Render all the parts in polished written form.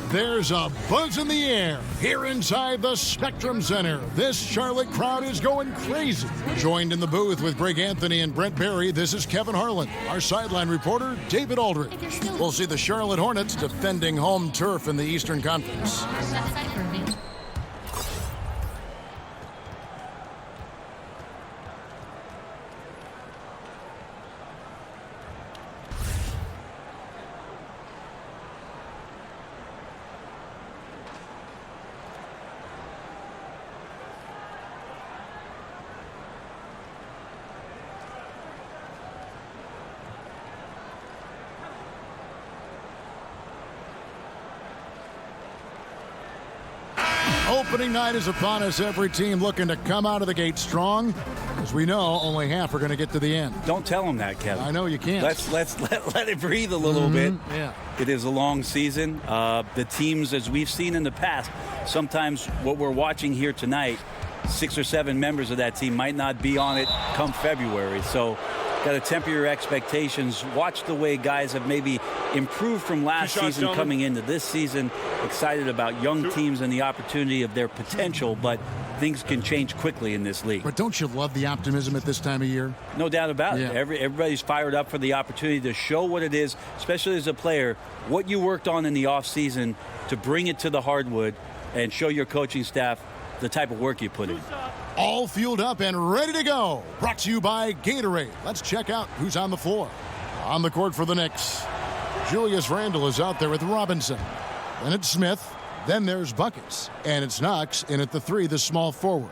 There's a buzz in the air here inside the Spectrum Center. This Charlotte crowd is going crazy. Joined in the booth with Greg Anthony and Brent Barry, this is Kevin Harlan. Our sideline reporter, David Aldridge. We'll see the Charlotte Hornets defending home turf in the Eastern Conference. Opening night is upon us. Every team looking to come out of the gate strong. As we know, only half are going to get to the end. Don't tell them that, Kevin. I know you can't. Let it breathe a little bit. Yeah. It is a long season. The teams, as we've seen in the past, sometimes what we're watching here tonight, 6 or 7 members of that team might not be on it come February. So got to temper your expectations. Watch the way guys have maybe improved from last season coming into this season. Excited about young teams and the opportunity of their potential, but things can change quickly in this league. But don't you love the optimism at this time of year? No doubt about it. Everybody's fired up for the opportunity to show what it is, especially as a player, what you worked on in the offseason to bring it to the hardwood and show your coaching staff the type of work you put in. All fueled up and ready to go. Brought to you by Gatorade. Let's check out who's on the floor. On the court for the Knicks, Julius Randle is out there with Robinson. Then it's Smith. Then there's Buckets. And it's Knox in at the 3, the small forward.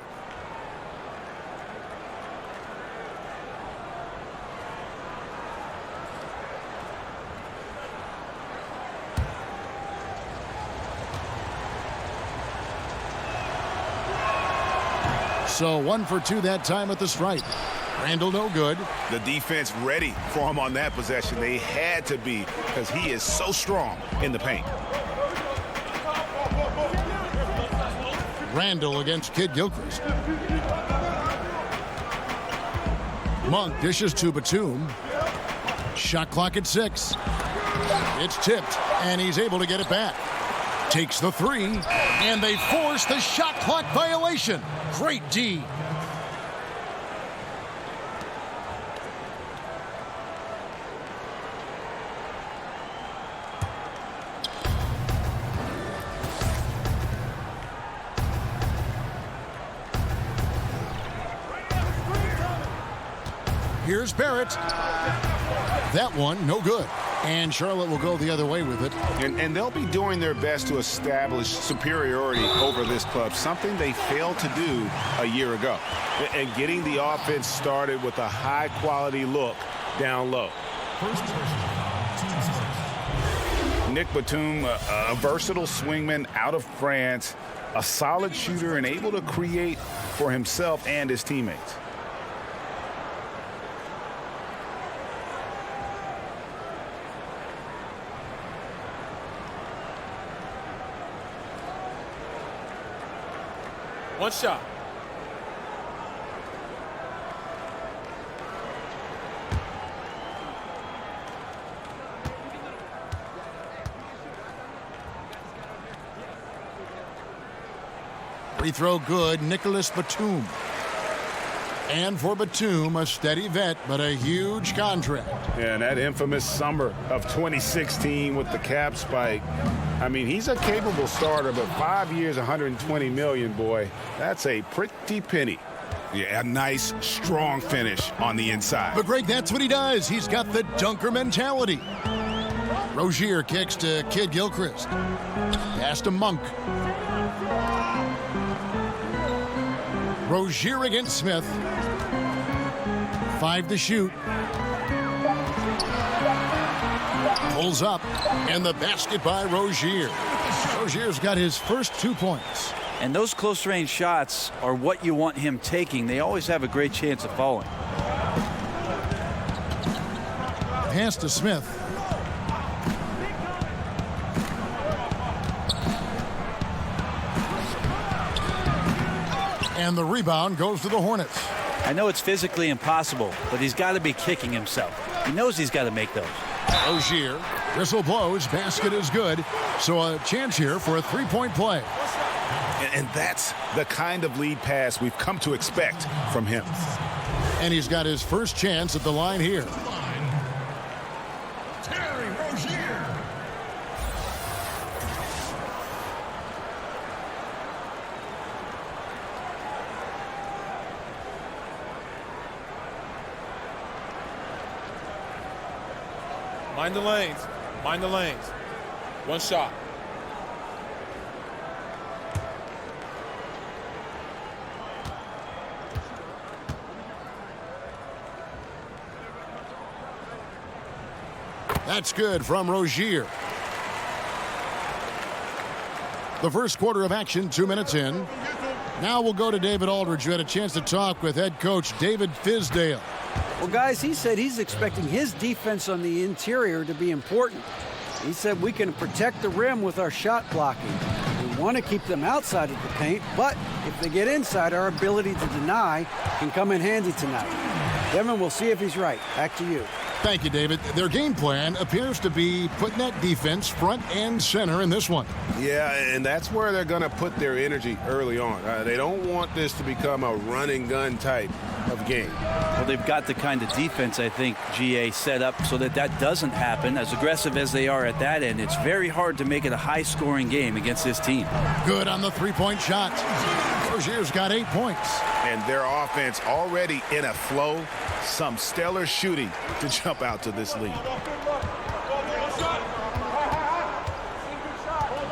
So 1 for 2 that time at the stripe. Randle no good. The defense ready for him on that possession. They had to be because he is so strong in the paint. Randle against Kid Gilchrist. Monk dishes to Batum. Shot clock at 6. It's tipped, and he's able to get it back. Takes the 3, and they force the shot clock violation. Great D. Here's Barrett. That one, no good. And Charlotte will go the other way with it. And they'll be doing their best to establish superiority over this club, something they failed to do a year ago. And getting the offense started with a high-quality look down low. Nick Batum, a versatile swingman out of France, a solid shooter and able to create for himself and his teammates. One shot. Free throw good, Nicholas Batum. And for Batum, a steady vet, but a huge contract. Yeah, and that infamous summer of 2016 with the cap spike. I mean, he's a capable starter, but 5 years, $120 million, boy. That's a pretty penny. Yeah, a nice, strong finish on the inside. But, Greg, that's what he does. He's got the dunker mentality. Rozier kicks to Kid Gilchrist. Pass to Monk. Rozier against Smith. 5 to shoot. Pulls up, and the basket by Rozier. Rozier's got his first 2 points. And those close-range shots are what you want him taking. They always have a great chance of falling. Pass to Smith. And the rebound goes to the Hornets. I know it's physically impossible, but he's got to be kicking himself. He knows he's got to make those. Rozier Whistle blows, basket is good. So a chance here for a three-point play. And that's the kind of lead pass we've come to expect from him. And he's got his first chance at the line here. Mind the lanes. Mind the lanes. One shot. That's good from Rozier. The first quarter of action, 2 minutes in. Now we'll go to David Aldridge, who had a chance to talk with head coach David Fizdale. Well, guys, he said he's expecting his defense on the interior to be important. He said we can protect the rim with our shot blocking. We want to keep them outside of the paint, but if they get inside, our ability to deny can come in handy tonight. Devin, we'll see if he's right. Back to you. Thank you, David. Their game plan appears to be putting that defense front and center in this one. Yeah, and that's where they're going to put their energy early on. They don't want this to become a run-and-gun type of game. Well, they've got the kind of defense, I think, GA set up so that that doesn't happen. As aggressive as they are at that end, it's very hard to make it a high-scoring game against this team. Good on the three-point shot. Rozier's got 8 points. And their offense already in a flow. Some stellar shooting to jump out to this lead.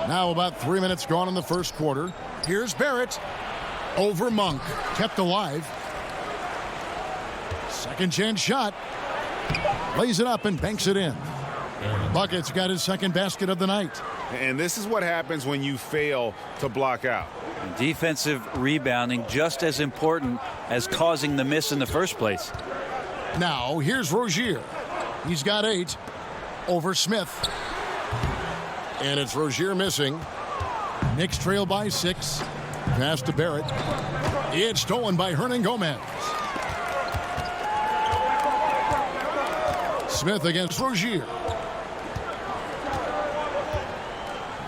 Now about 3 minutes gone in the first quarter. Here's Barrett over Monk. Kept alive. Second chance shot. Lays it up and banks it in. Bucket's got his second basket of the night. And this is what happens when you fail to block out. Defensive rebounding just as important as causing the miss in the first place. Now here's Rozier. He's got 8 over Smith. And it's Rozier missing. Knicks trail by 6. Pass to Barrett. It's stolen by Hernangomez. Smith against Rozier.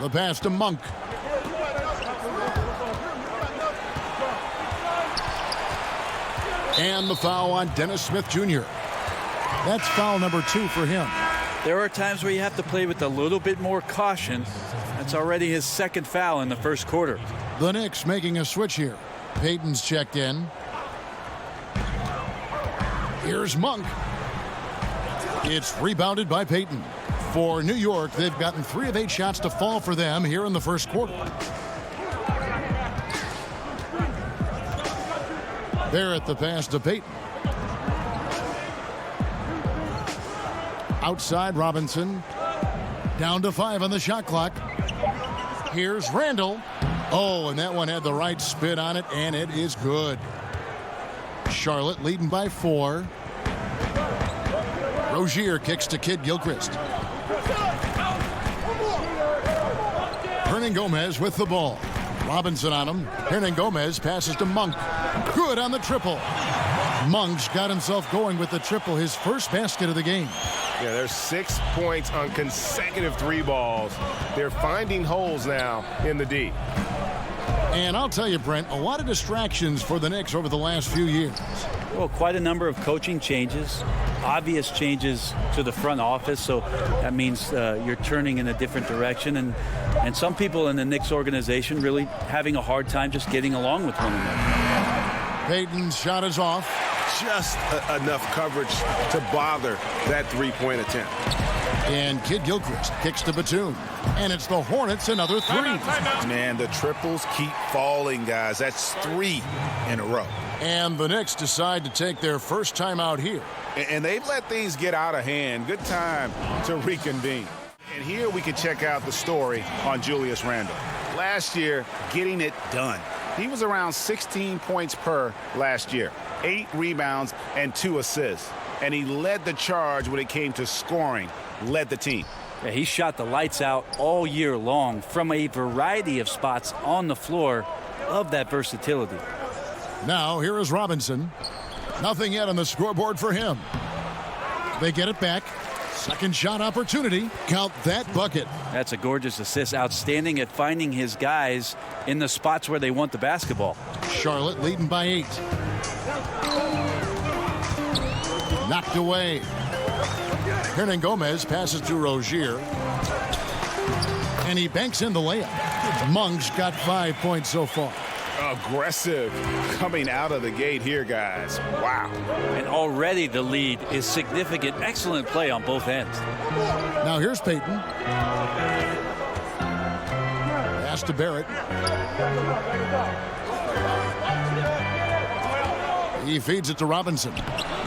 The pass to Monk. And the foul on Dennis Smith Jr. That's foul number 2 for him. There are times where you have to play with a little bit more caution. That's already his second foul in the first quarter. The Knicks making a switch here. Payton's checked in. Here's Monk. It's rebounded by Payton. For New York, they've gotten 3 of 8 shots to fall for them here in the first quarter. Barrett the pass to Payton. Outside Robinson. Down to 5 on the shot clock. Here's Randall. Oh, and that one had the right spin on it, and it is good. Charlotte leading by 4. Rozier kicks to Kid Gilchrist. Hernangomez with the ball. Robinson on him. Hernangomez passes to Monk. Good on the triple. Monk's got himself going with the triple, his first basket of the game. Yeah, there's 6 points on consecutive 3 balls. They're finding holes now in the D. And I'll tell you, Brent, a lot of distractions for the Knicks over the last few years. Well, quite a number of coaching changes, obvious changes to the front office, so that means you're turning in a different direction. And some people in the Knicks organization really having a hard time just getting along with one another. Payton's shot is off. Just enough coverage to bother that 3-point attempt. And Kid Gilchrist kicks to Batum. And it's the Hornets, another 3. Man, the triples keep falling, guys. That's 3 in a row. And the Knicks decide to take their first time out here. And they've let things get out of hand. Good time to reconvene. And here we can check out the story on Julius Randle. Last year, getting it done. He was around 16 points per last year. 8 rebounds and 2 assists. And he led the charge when it came to scoring. Led the team. Yeah, he shot the lights out all year long from a variety of spots on the floor of that versatility. Now here is Robinson. Nothing yet on the scoreboard for him. They get it back. Second shot opportunity. Count that bucket. That's a gorgeous assist. Outstanding at finding his guys in the spots where they want the basketball. Charlotte leading by 8. Knocked away. Hernangomez passes to Rozier. And he banks in the layup. Monk's got 5 points so far. Aggressive coming out of the gate here, guys. Wow. And already the lead is significant. Excellent play on both ends. Now here's Payton. Pass to Barrett. He feeds it to Robinson.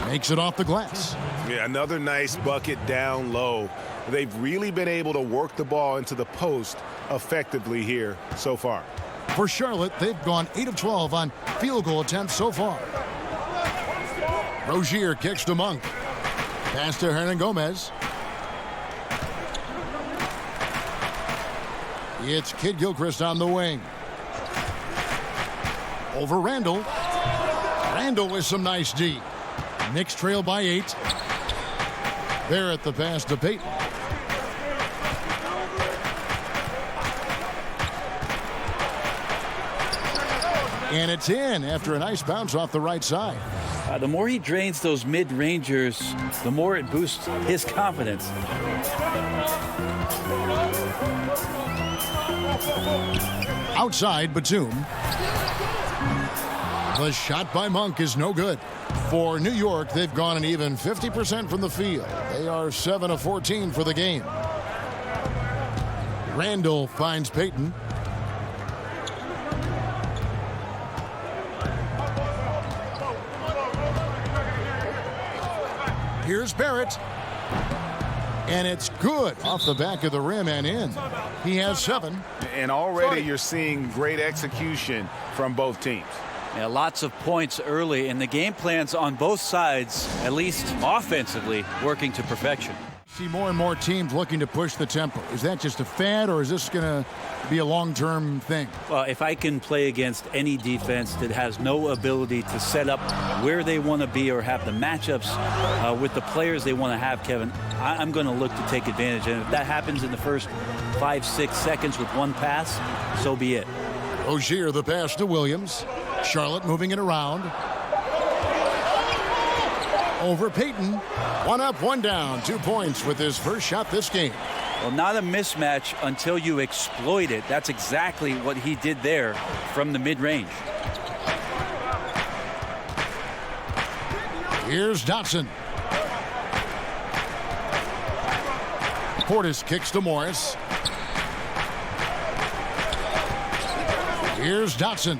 Makes it off the glass. Yeah, another nice bucket down low. They've really been able to work the ball into the post effectively here so far. For Charlotte, they've gone 8 of 12 on field goal attempts so far. Rozier kicks to Monk. Pass to Hernangomez. It's Kid Gilchrist on the wing. Over Randall. Randall with some nice D. Knicks trail by 8. Barrett the pass to Payton. And it's in after a nice bounce off the right side. The more he drains those mid-rangers, the more it boosts his confidence. Outside, Batum. The shot by Monk is no good. For New York, they've gone an even 50% from the field. They are 7 of 14 for the game. Randall finds Payton. Here's Barrett. And it's good off the back of the rim and in. He has 7. And already you're seeing great execution from both teams. Yeah, lots of points early, and the game plans on both sides, at least offensively, working to perfection. See more and more teams looking to push the tempo. Is that just a fad, or is this going to be a long-term thing? Well, if I can play against any defense that has no ability to set up where they want to be or have the matchups with the players they want to have, Kevin, I'm going to look to take advantage. And if that happens in the first 5-6 seconds with one pass, so be it. Rozier the pass to Williams. Charlotte moving it around. Over Payton. 1 up, 1 down. 2 points with his first shot this game. Well, not a mismatch until you exploit it. That's exactly what he did there from the mid-range. Here's Dotson. Portis kicks to Morris. Here's Dotson.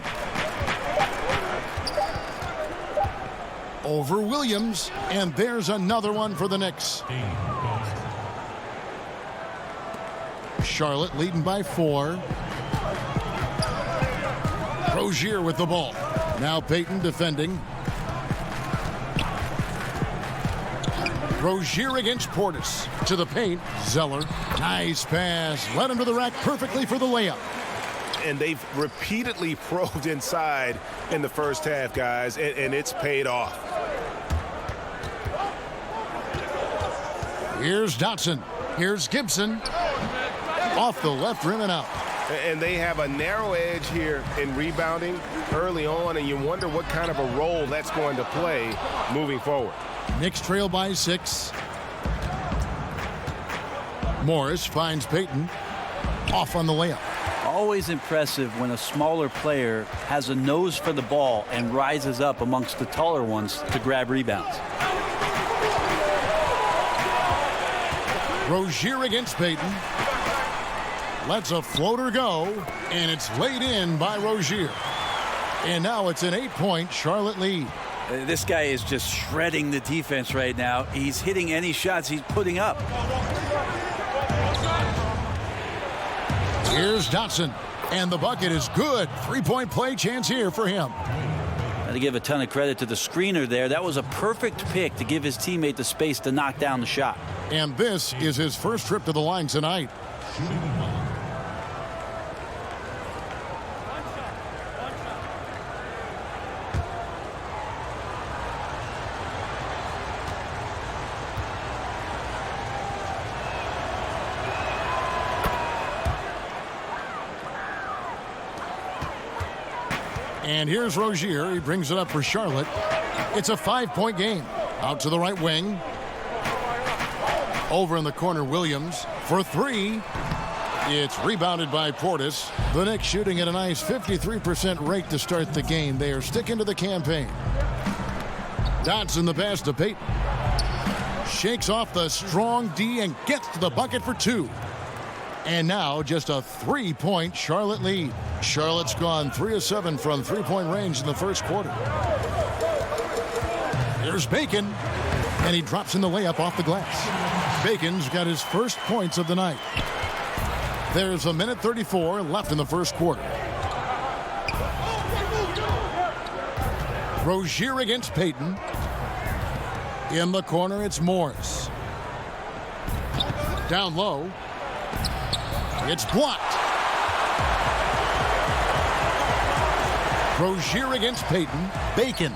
Over Williams, and there's another one for the Knicks. Charlotte leading by 4. Rozier with the ball. Now Payton defending. Rozier against Portis. To the paint. Zeller. Nice pass. Led him to the rack perfectly for the layup. And they've repeatedly probed inside in the first half, guys, and it's paid off. Here's Dotson. Here's Gibson. Off the left rim and out. And they have a narrow edge here in rebounding early on, and you wonder what kind of a role that's going to play moving forward. Knicks trail by 6. Morris finds Payton. Off on the layup. Always impressive when a smaller player has a nose for the ball and rises up amongst the taller ones to grab rebounds. Rozier against Payton. Lets a floater go, and it's laid in by Rozier. And now it's an 8-point Charlotte lead. This guy is just shredding the defense right now. He's hitting any shots he's putting up. Here's Dotson, and the bucket is good. 3-point play chance here for him. Got to give a ton of credit to the screener there. That was a perfect pick to give his teammate the space to knock down the shot. And this is his first trip to the line tonight. And here's Rozier. He brings it up for Charlotte. It's a 5-point game. Out to the right wing. Over in the corner, Williams for three. It's rebounded by Portis. The Knicks shooting at a nice 53% rate to start the game. They are sticking to the campaign. Dotson the pass to Payton. Shakes off the strong D and gets to the bucket for two. And now just a 3-point Charlotte lead. Charlotte's gone 3 of 7 from three-point range in the first quarter. There's Bacon, and he drops in the layup off the glass. Bacon's got his first points of the night. There's a minute 34 left in the first quarter. Rozier against Payton. In the corner, it's Morris. Down low. It's blocked. Rozier against Payton. Bacon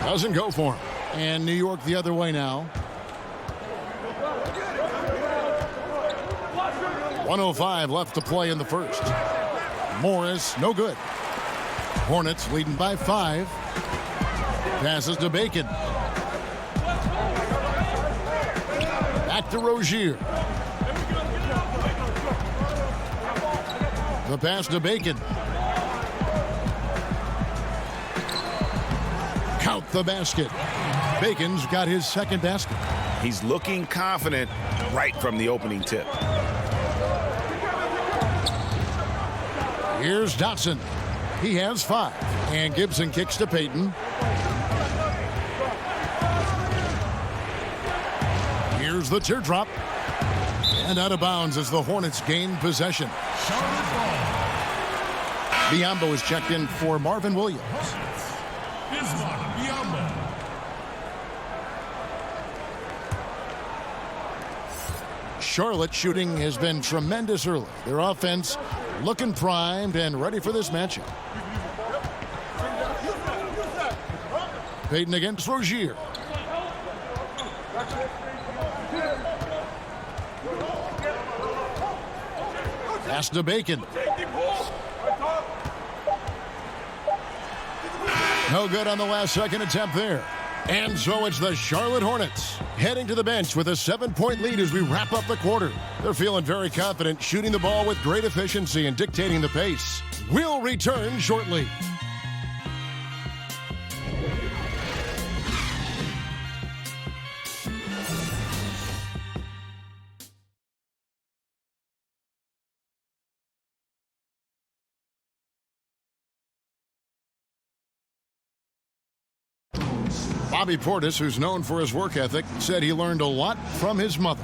doesn't go for him. And New York the other way now. 1:05 left to play in the first. Morris, no good. Hornets leading by 5. Passes to Bacon. Back to Rozier. The pass to Bacon. Count the basket. Bacon's got his second basket. He's looking confident right from the opening tip. Here's Dotson. He has 5. And Gibson kicks to Payton. Here's the teardrop. And out of bounds as the Hornets gain possession. Biyombo is checked in for Marvin Williams. Charlotte shooting has been tremendous early. Their offense looking primed and ready for this matchup. Payton against Rozier. Pass to Bacon. No good on the last second attempt there. And so it's the Charlotte Hornets heading to the bench with a 7-point lead as we wrap up the quarter. They're feeling very confident, shooting the ball with great efficiency and dictating the pace. We'll return shortly. Bobby Portis, who's known for his work ethic, said he learned a lot from his mother.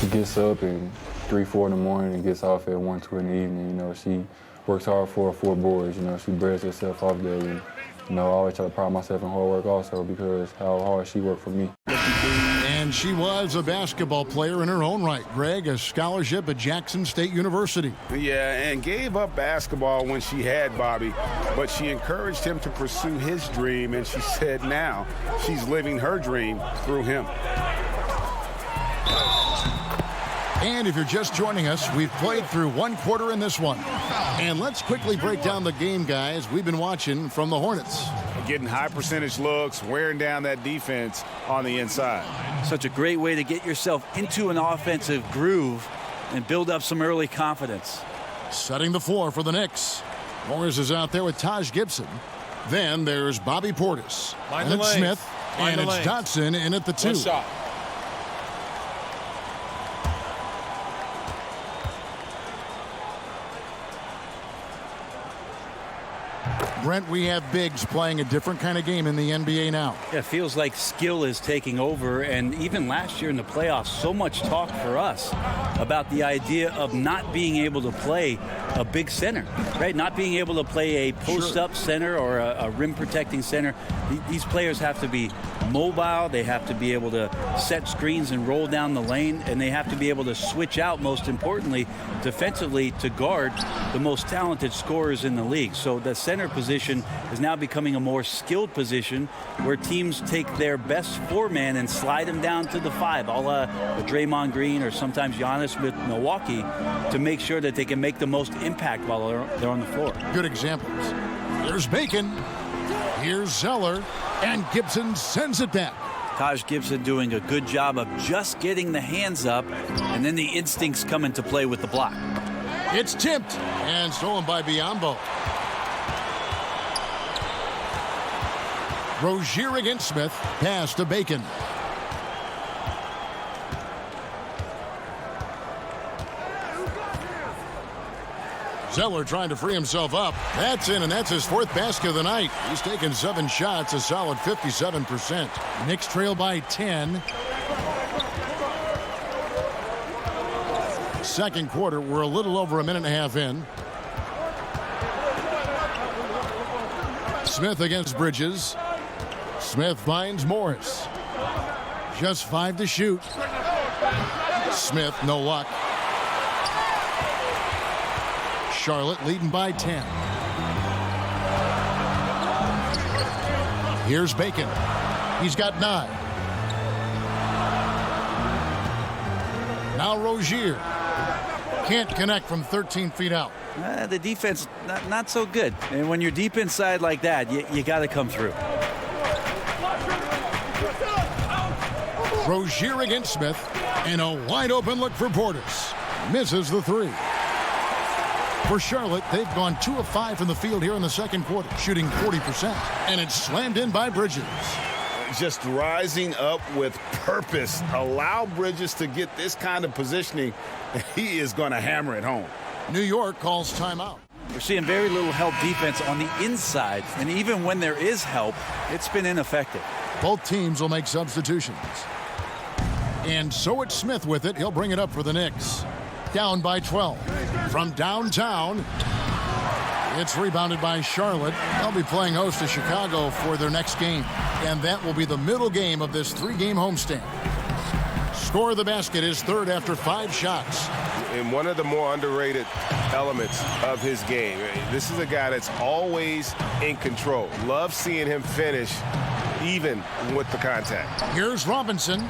She gets up at 3, 4 in the morning and gets off at 1, 2 in the evening. You know, she works hard for her 4 boys. You know, she breaks herself off daily. You know, I always try to pride myself in hard work also because how hard she worked for me. And she was a basketball player in her own right. Greg, a scholarship at Jackson State University. Yeah, and gave up basketball when she had Bobby, but she encouraged him to pursue his dream, and she said now she's living her dream through him. And if you're just joining us, we've played through 1 quarter in this one. And let's quickly break down the game, guys, we've been watching from the Hornets. Getting high percentage looks, wearing down that defense on the inside. Such a great way to get yourself into an offensive groove and build up some early confidence. Setting the floor for the Knicks. Morris is out there with Taj Gibson. Then there's Bobby Portis. And it's Smith. And it's Dotson in at the 2. One shot. Brent, we have bigs playing a different kind of game in the NBA now. Yeah, it feels like skill is taking over, and even last year in the playoffs, so much talk for us about the idea of not being able to play a big center, right? Not being able to play a post-up center or a rim-protecting center. These players have to be mobile. They have to be able to set screens and roll down the lane, and they have to be able to switch out, most importantly, defensively to guard the most talented scorers in the league. So the center position is now becoming a more skilled position where teams take their best four-man and slide them down to the five, a la Draymond Green or sometimes Giannis with Milwaukee, to make sure that they can make the most impact while they're on the floor. Good examples. There's Bacon. Here's Zeller. And Gibson sends it back. Taj Gibson doing a good job of just getting the hands up, and then the instincts come into play with the block. It's tipped and stolen by Biyombo. Rozier against Smith. Pass to Bacon. Zeller trying to free himself up. That's in, and that's his fourth basket of the night. He's taken 7 shots, a solid 57%. Knicks trail by 10. Second quarter, we're a little over a minute and a half in. Smith against Bridges. Smith finds Morris. Just 5 to shoot. Smith, no luck. Charlotte leading by 10. Here's Bacon. He's got 9. Now Rozier. Can't connect from 13 feet out. The defense, not so good. And when you're deep inside like that, you got to come through. Rozier against Smith. And a wide open look for Portis. Misses the 3. For Charlotte, they've gone 2 of 5 from the field here in the second quarter, shooting 40%. And it's slammed in by Bridges. Just rising up with purpose. Allow Bridges to get this kind of positioning. He is going to hammer it home. New York calls timeout. We're seeing very little help defense on the inside. And even when there is help, it's been ineffective. Both teams will make substitutions. And so it's Smith with it. He'll bring it up for the Knicks. Down by 12. From downtown, it's rebounded by Charlotte. They'll be playing host to Chicago for their next game. And that will be the middle game of this 3-game homestand. Score of the basket is third after 5 shots. And one of the more underrated elements of his game. This is a guy that's always in control. Love seeing him finish even with the contact. Here's Robinson.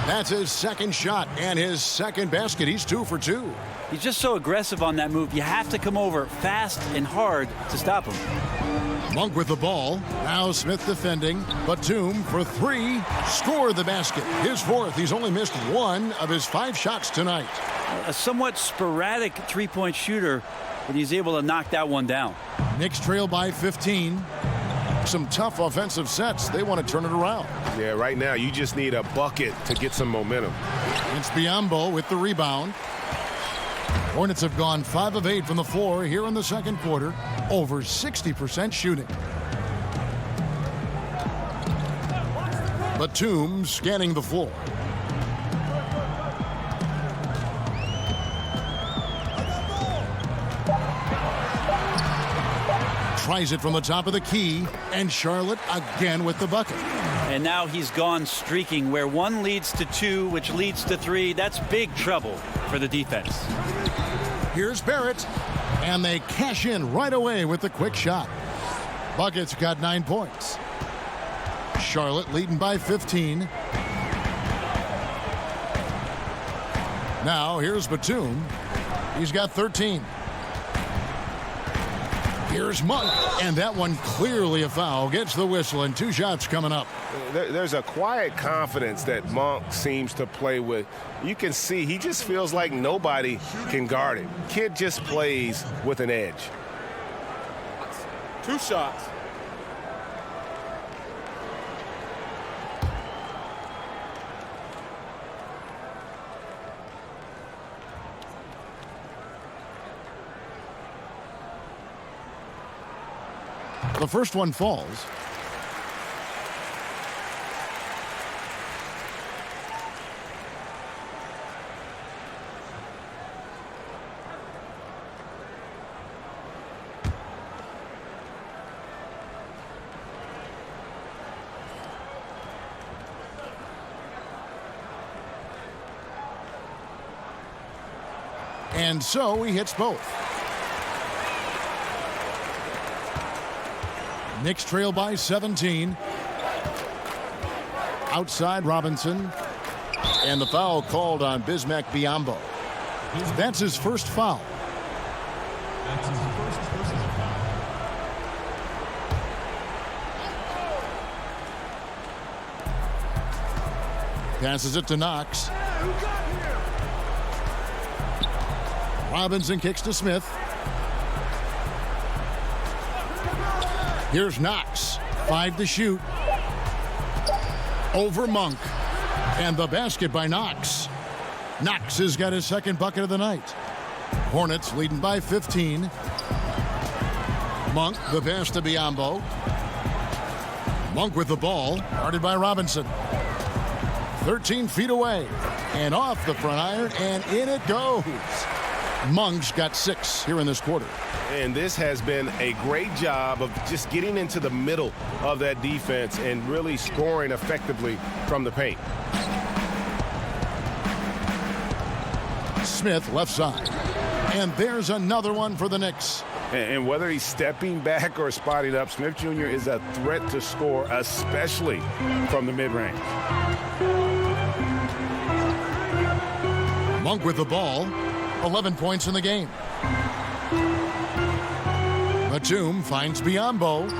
That's his second shot and his second basket. He's 2 for 2. He's just so aggressive on that move. You have to come over fast and hard to stop him. Monk with the ball. Now Smith defending. Batum for 3. Score the basket. His 4th. He's only missed 1 of his 5 shots tonight. A somewhat sporadic three-point shooter, but he's able to knock that one down. Knicks trail by 15. Some tough offensive sets. They want to turn it around. Yeah, right now you just need a bucket to get some momentum. It's Biyombo with the rebound. Hornets have gone 5 of 8 from the floor here in the second quarter. Over 60% shooting. Batum scanning the floor. Tries it from the top of the key, and Charlotte again with the bucket. And now he's gone streaking where 1 leads to 2, which leads to 3. That's big trouble for the defense. Here's Barrett, and they cash in right away with the quick shot. Bucket's got 9 points. Charlotte leading by 15. Now here's Batum. He's got 13. Here's Monk, and that one clearly a foul. Gets the whistle, and 2 shots coming up. There's a quiet confidence that Monk seems to play with. You can see he just feels like nobody can guard him. Kid just plays with an edge. 2 shots. The first one falls. And so he hits both. Knicks trail by 17. Outside Robinson. And the foul called on Bismack Biyombo. That's his first foul. Passes it to Knox. Robinson kicks to Smith. Here's Knox. 5 to shoot. Over Monk. And the basket by Knox. Knox has got his second bucket of the night. Hornets leading by 15. Monk, the pass to Biyombo. Monk with the ball, guarded by Robinson. 13 feet away, and off the front iron, and in it goes. Monk's got 6 here in this quarter. And this has been a great job of just getting into the middle of that defense and really scoring effectively from the paint. Smith left side. And there's another one for the Knicks. And whether he's stepping back or spotting up, Smith Jr. is a threat to score, especially from the mid-range. Monk with the ball. 11 points in the game. Batum finds Biyombo.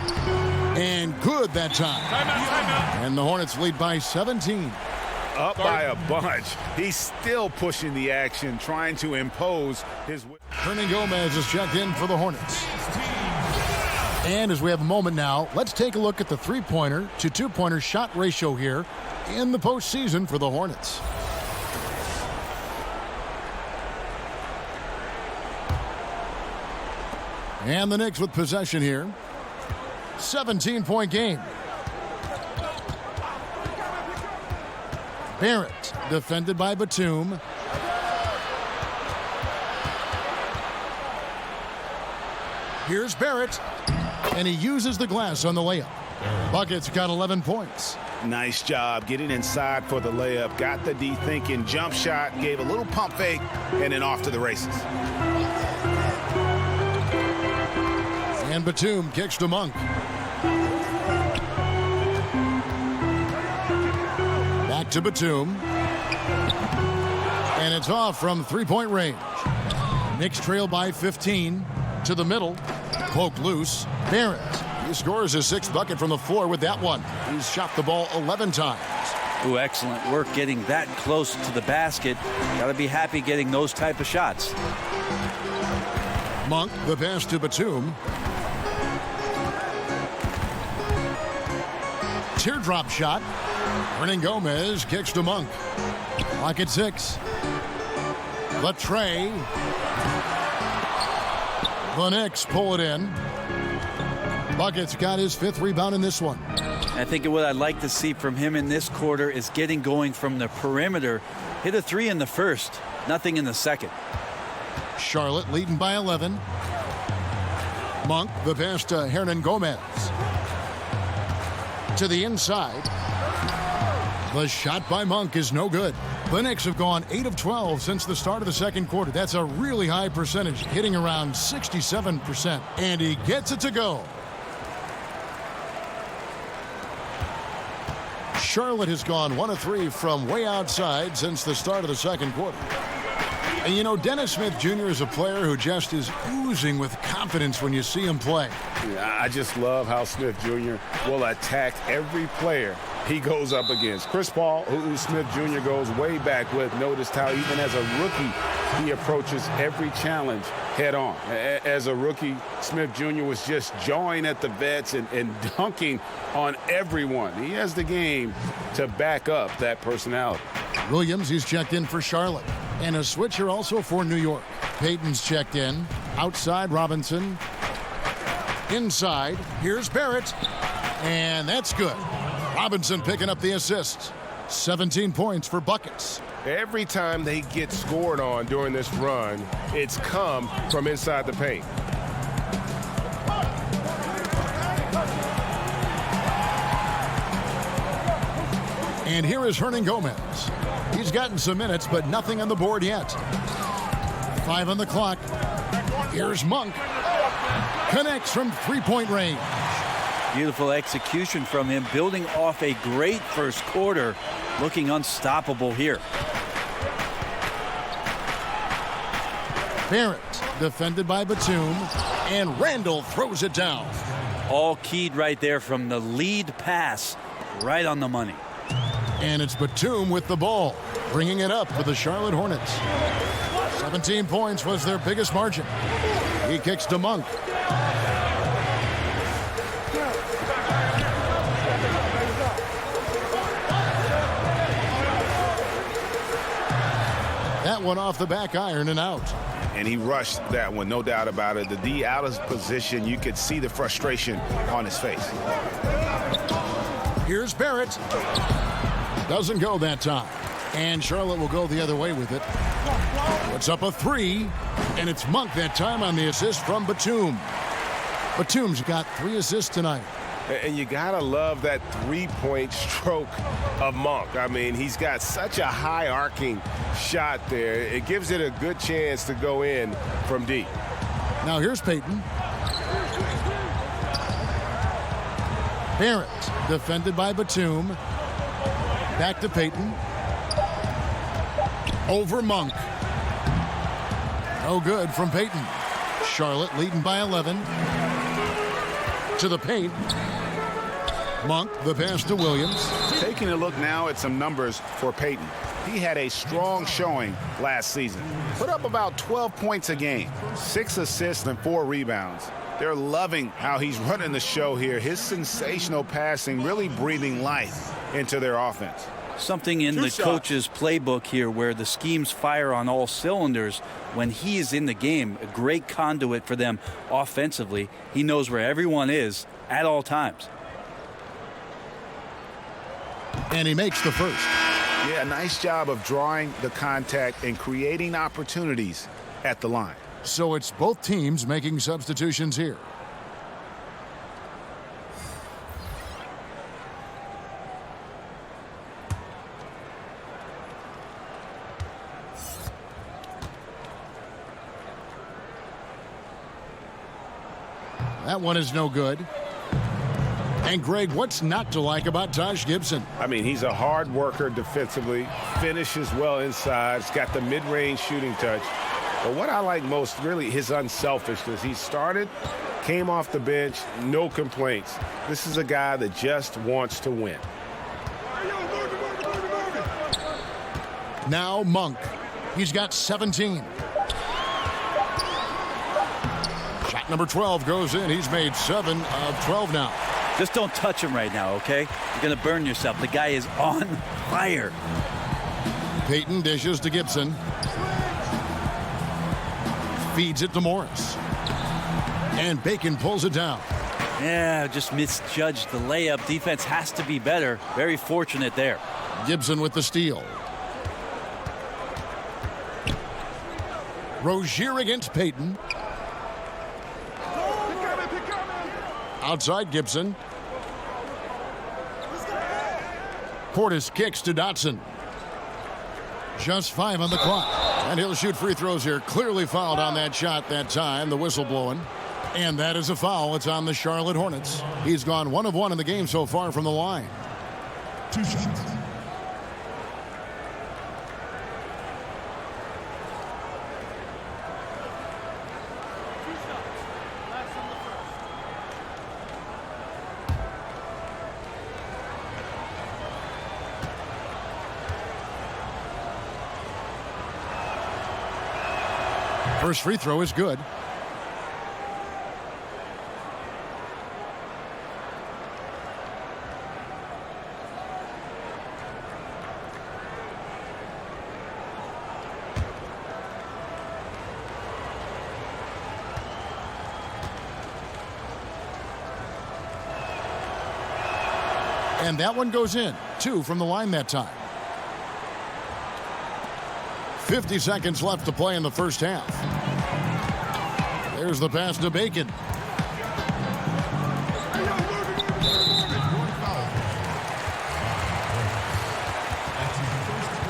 And good that time. And the Hornets lead by 17. Up by a bunch. He's still pushing the action, trying to impose his... Gomez is checked in for the Hornets. And as we have a moment now, let's take a look at the three-pointer to two-pointer shot ratio here in the postseason for the Hornets. And the Knicks with possession here. 17-point game. Barrett defended by Batum. Here's Barrett, and he uses the glass on the layup. Bucket's got 11 points. Nice job getting inside for the layup. Got the D thinking, jump shot, gave a little pump fake, and then off to the races. And Batum kicks to Monk. Back to Batum. And it's off from three-point range. Knicks trail by 15 to the middle. Poked loose. Barrett. He scores his 6th bucket from the floor with that one. He's shot the ball 11 times. Ooh, excellent work getting that close to the basket. Got to be happy getting those type of shots. Monk, the pass to Batum. Teardrop shot. Gomez kicks to Monk. Clock at 6. The tray. The Knicks pull it in. Bucket's got his 5th rebound in this one. I think what I'd like to see from him in this quarter is getting going from the perimeter. Hit a 3 in the first, nothing in the second. Charlotte leading by 11. Monk, the pass to Gomez. To the inside. The shot by Monk is no good. The Knicks have gone 8 of 12 since the start of the second quarter. That's a really high percentage, hitting around 67%. And he gets it to go. Charlotte has gone 1 of 3 from way outside since the start of the second quarter. And you know, Dennis Smith Jr. is a player who just is oozing with confidence when you see him play. Yeah, I just love how Smith Jr. will attack every player he goes up against. Chris Paul, who Smith Jr. goes way back with, noticed how even as a rookie, he approaches every challenge head on. As a rookie, Smith Jr. was just jawing at the vets and dunking on everyone. He has the game to back up that personality. Williams, he's checked in for Charlotte. And a switcher also for New York. Payton's checked in. Outside, Robinson. Inside, here's Barrett. And that's good. Robinson picking up the assist. 17 points for buckets. Every time they get scored on during this run, it's come from inside the paint. And here is Gomez. He's gotten some minutes, but nothing on the board yet. 5 on the clock. Here's Monk. Connects from three-point range. Beautiful execution from him, building off a great first quarter, looking unstoppable here. Barrett defended by Batum, and Randall throws it down. All keyed right there from the lead pass, right on the money. And it's Batum with the ball, bringing it up for the Charlotte Hornets. 17 points was their biggest margin. He kicks to Monk. That one off the back iron and out. And he rushed that one, no doubt about it. The D out of position, you could see the frustration on his face. Here's Barrett. Doesn't go that time. And Charlotte will go the other way with it. Puts up a three, and it's Monk that time on the assist from Batum. Batum's got 3 assists tonight. And you gotta love that three-point stroke of Monk. I mean, he's got such a high arcing shot there. It gives it a good chance to go in from deep. Now here's Payton. Barrett defended by Batum. Back to Payton. Over Monk. No good from Payton. Charlotte leading by 11. To the paint. Monk, the pass to Williams. Taking a look now at some numbers for Payton. He had a strong showing last season. Put up about 12 points a game, 6 assists and 4 rebounds. They're loving how he's running the show here. His sensational passing really breathing life into their offense. Something in the coach's playbook here where the schemes fire on all cylinders. When he is in the game, a great conduit for them offensively. He knows where everyone is at all times. And he makes the first. Yeah, nice job of drawing the contact and creating opportunities at the line. So it's both teams making substitutions here. That one is no good. And Greg, what's not to like about Taj Gibson? I mean, he's a hard worker defensively, finishes well inside, he's got the mid-range shooting touch. But what I like most, really, his unselfishness. He started, came off the bench, no complaints. This is a guy that just wants to win. Now Monk. He's got 17. Shot number 12 goes in. He's made 7 of 12 now. Just don't touch him right now, okay? You're going to burn yourself. The guy is on fire. Payton dishes to Gibson. Feeds it to Morris. And Bacon pulls it down. Yeah, just misjudged the layup. Defense has to be better. Very fortunate there. Gibson with the steal. Rozier against Payton. Outside Gibson. Portis kicks to Dotson. Just 5 on the clock. And he'll shoot free throws here. Clearly fouled on that shot that time. The whistle blowing. And that is a foul. It's on the Charlotte Hornets. He's gone 1 of 1 in the game so far from the line. 2 shots. First free throw is good. And that one goes in. 2 from the line that time. 50 seconds left to play in the first half. There's the pass to Bacon.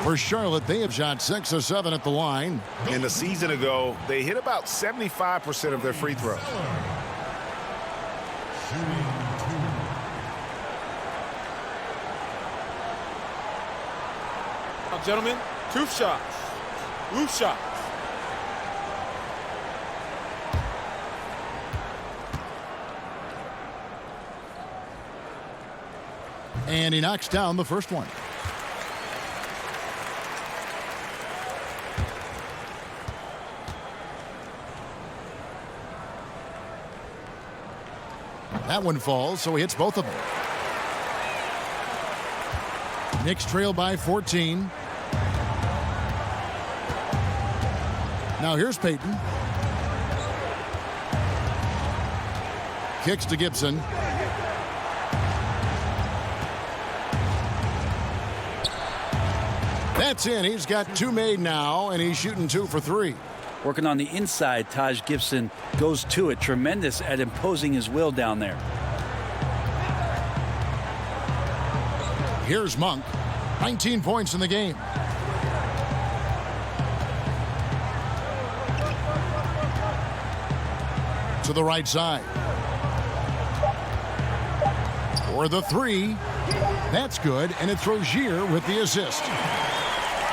For Charlotte, they have shot 6 of 7 at the line. And a season ago, they hit about 75% of their free throws. Now, gentlemen, 2 shots. Loose shots. And he knocks down the first one. That one falls, so he hits both of them. Knicks trail by 14. Now here's Payton. Kicks to Gibson. That's in. He's got 2 made now, and he's shooting 2 for 3. Working on the inside, Taj Gibson goes to it. Tremendous at imposing his will down there. Here's Monk. 19 points in the game. To the right side. For the 3. That's good, and it's Rozier with the assist.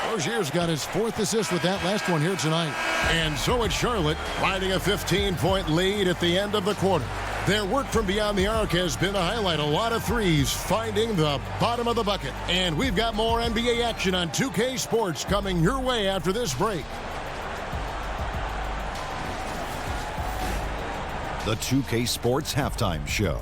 Rozier's got his 4th assist with that last one here tonight. And so it's Charlotte riding a 15-point lead at the end of the quarter. Their work from beyond the arc has been a highlight. A lot of threes finding the bottom of the bucket. And we've got more NBA action on 2K Sports coming your way after this break. The 2K Sports Halftime Show.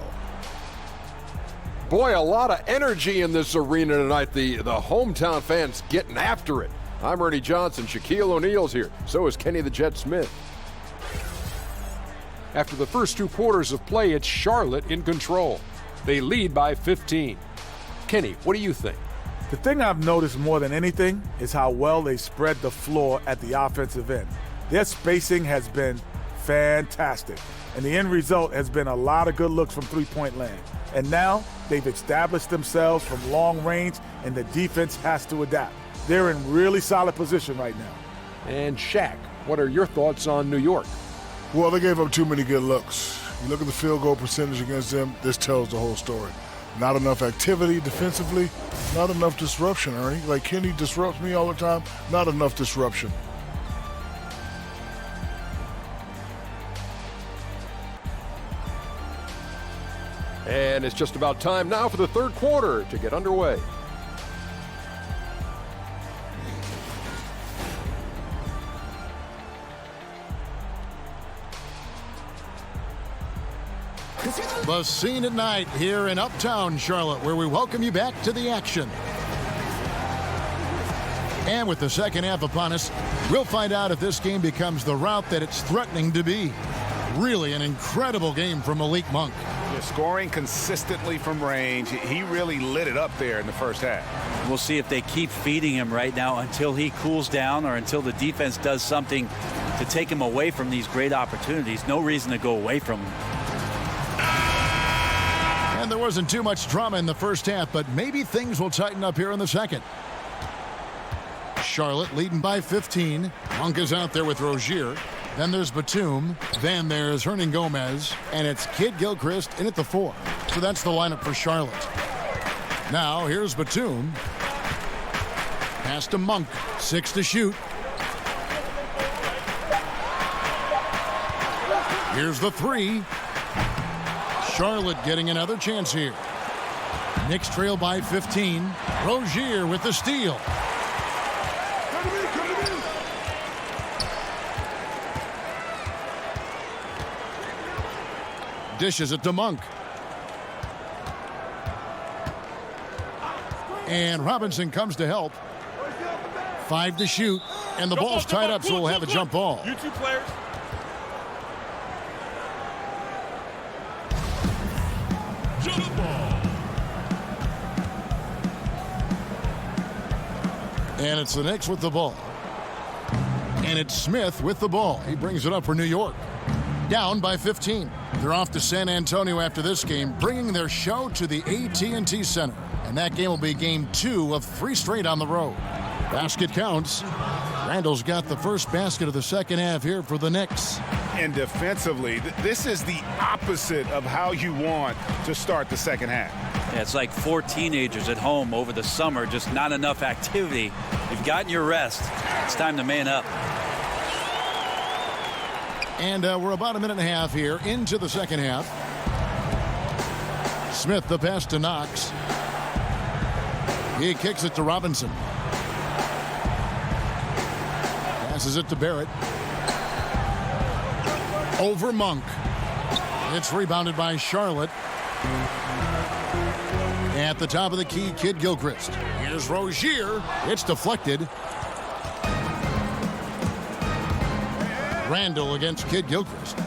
Boy, a lot of energy in this arena tonight. The hometown fans getting after it. I'm Ernie Johnson. Shaquille O'Neal's here. So is Kenny the Jet Smith. After the first 2 quarters of play, it's Charlotte in control. They lead by 15. Kenny, what do you think? The thing I've noticed more than anything is how well they spread the floor at the offensive end. Their spacing has been fantastic, and the end result has been a lot of good looks from three-point land. And now they've established themselves from long range, and the defense has to adapt. They're in really solid position right now. And Shaq, what are your thoughts on New York? Well, they gave up too many good looks. You look at the field goal percentage against them, this tells the whole story. Not enough activity defensively, not enough disruption, Ernie. Like Kenny disrupts me all the time, not enough disruption. And it's just about time now for the third quarter to get underway. The scene at night here in Uptown Charlotte, where we welcome you back to the action. And with the second half upon us, we'll find out if this game becomes the route that it's threatening to be. Really an incredible game from Malik Monk. Yeah, scoring consistently from range. He really lit it up there in the first half. We'll see if they keep feeding him right now until he cools down or until the defense does something to take him away from these great opportunities. No reason to go away from him. And there wasn't too much drama in the first half, but maybe things will tighten up here in the second. Charlotte leading by 15. Monk is out there with Rozier. Then there's Batum. Then there's Hernan Gomez. And it's Kid Gilchrist in at the 4. So that's the lineup for Charlotte. Now here's Batum. Pass to Monk. 6 to shoot. Here's the 3. Charlotte getting another chance here. Knicks trail by 15. Rozier with the steal. Dishes it to Monk. And Robinson comes to help. 5 to shoot. And the ball's tied up, so we'll have a jump ball. You two players. And it's the Knicks with the ball. And it's Smith with the ball. He brings it up for New York. Down by 15. They're off to San Antonio after this game, bringing their show to the AT&T Center. And that game will be game 2 of 3 straight on the road. Basket counts. Randall's got the first basket of the second half here for the Knicks. And defensively, this is the opposite of how you want to start the second half. Yeah, it's like 4 teenagers at home over the summer, just not enough activity. You've gotten your rest. It's time to man up. And we're about a minute and a half here into the second half. Smith, the pass to Knox. He kicks it to Robinson. Passes it to Barrett. Over Monk. It's rebounded by Charlotte. At the top of the key, Kid Gilchrist. Here's Rozier. It's deflected. Randall against Kid Gilchrist.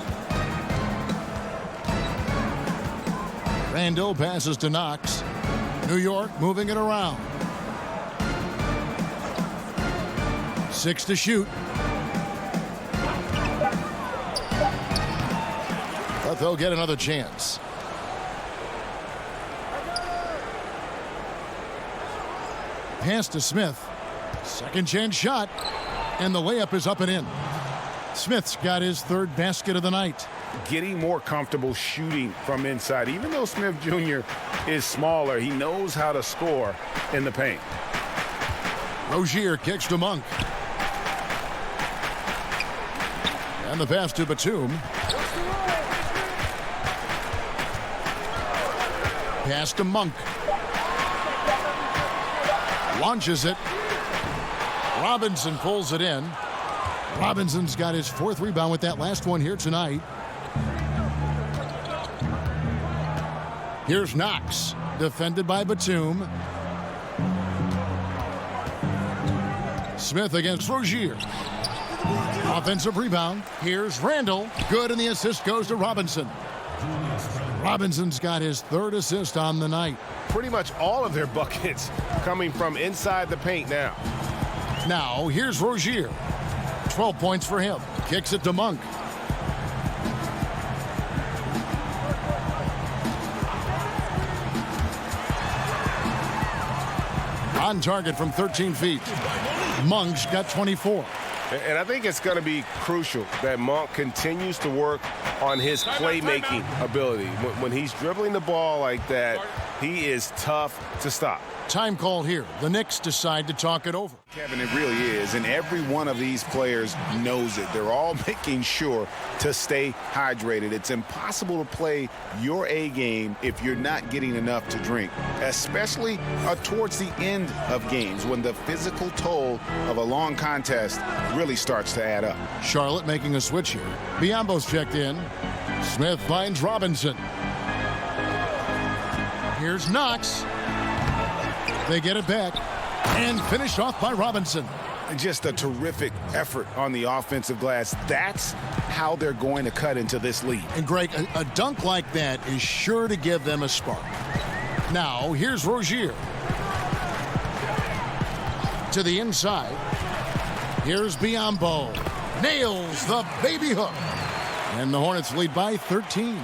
Randall passes to Knox. New York moving it around. 6 to shoot. But they'll get another chance. Pass to Smith. Second chance shot. And the layup is up and in. Smith's got his third basket of the night. Getting more comfortable shooting from inside. Even though Smith Jr. is smaller, he knows how to score in the paint. Rozier kicks to Monk. And the pass to Batum. Pass to Monk. Launches it. Robinson pulls it in. Robinson's got his 4th rebound with that last one here tonight. Here's Knox, defended by Batum. Smith against Rozier. Offensive rebound. Here's Randall. Good, and the assist goes to Robinson. Robinson's got his 3rd assist on the night. Pretty much all of their buckets coming from inside the paint now. Now, here's Rozier. 12 points for him. Kicks it to Monk. On target from 13 feet. Monk's got 24. And I think it's going to be crucial that Monk continues to work on his playmaking ability. When he's dribbling the ball like that, he is tough to stop. Time called here. The Knicks decide to talk it over. Kevin, it really is, and every one of these players knows it. They're all making sure to stay hydrated. It's impossible to play your A game if you're not getting enough to drink, especially towards the end of games when the physical toll of a long contest really starts to add up. Charlotte making a switch here. Biyombo's checked in. Smith finds Robinson. Here's Knox. They get it back and finished off by Robinson. Just a terrific effort on the offensive glass. That's how they're going to cut into this lead. And Greg, a dunk like that is sure to give them a spark. Now, here's Rozier. To the inside. Here's Biyombo. Nails the baby hook. And the Hornets lead by 13.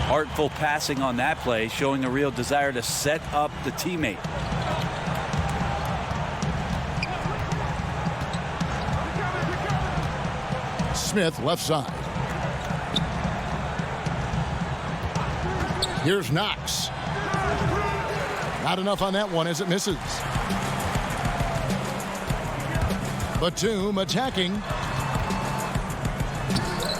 Artful passing on that play, showing a real desire to set up the teammate. Smith left side. Here's Knox. Not enough on that one as it misses. Batum attacking.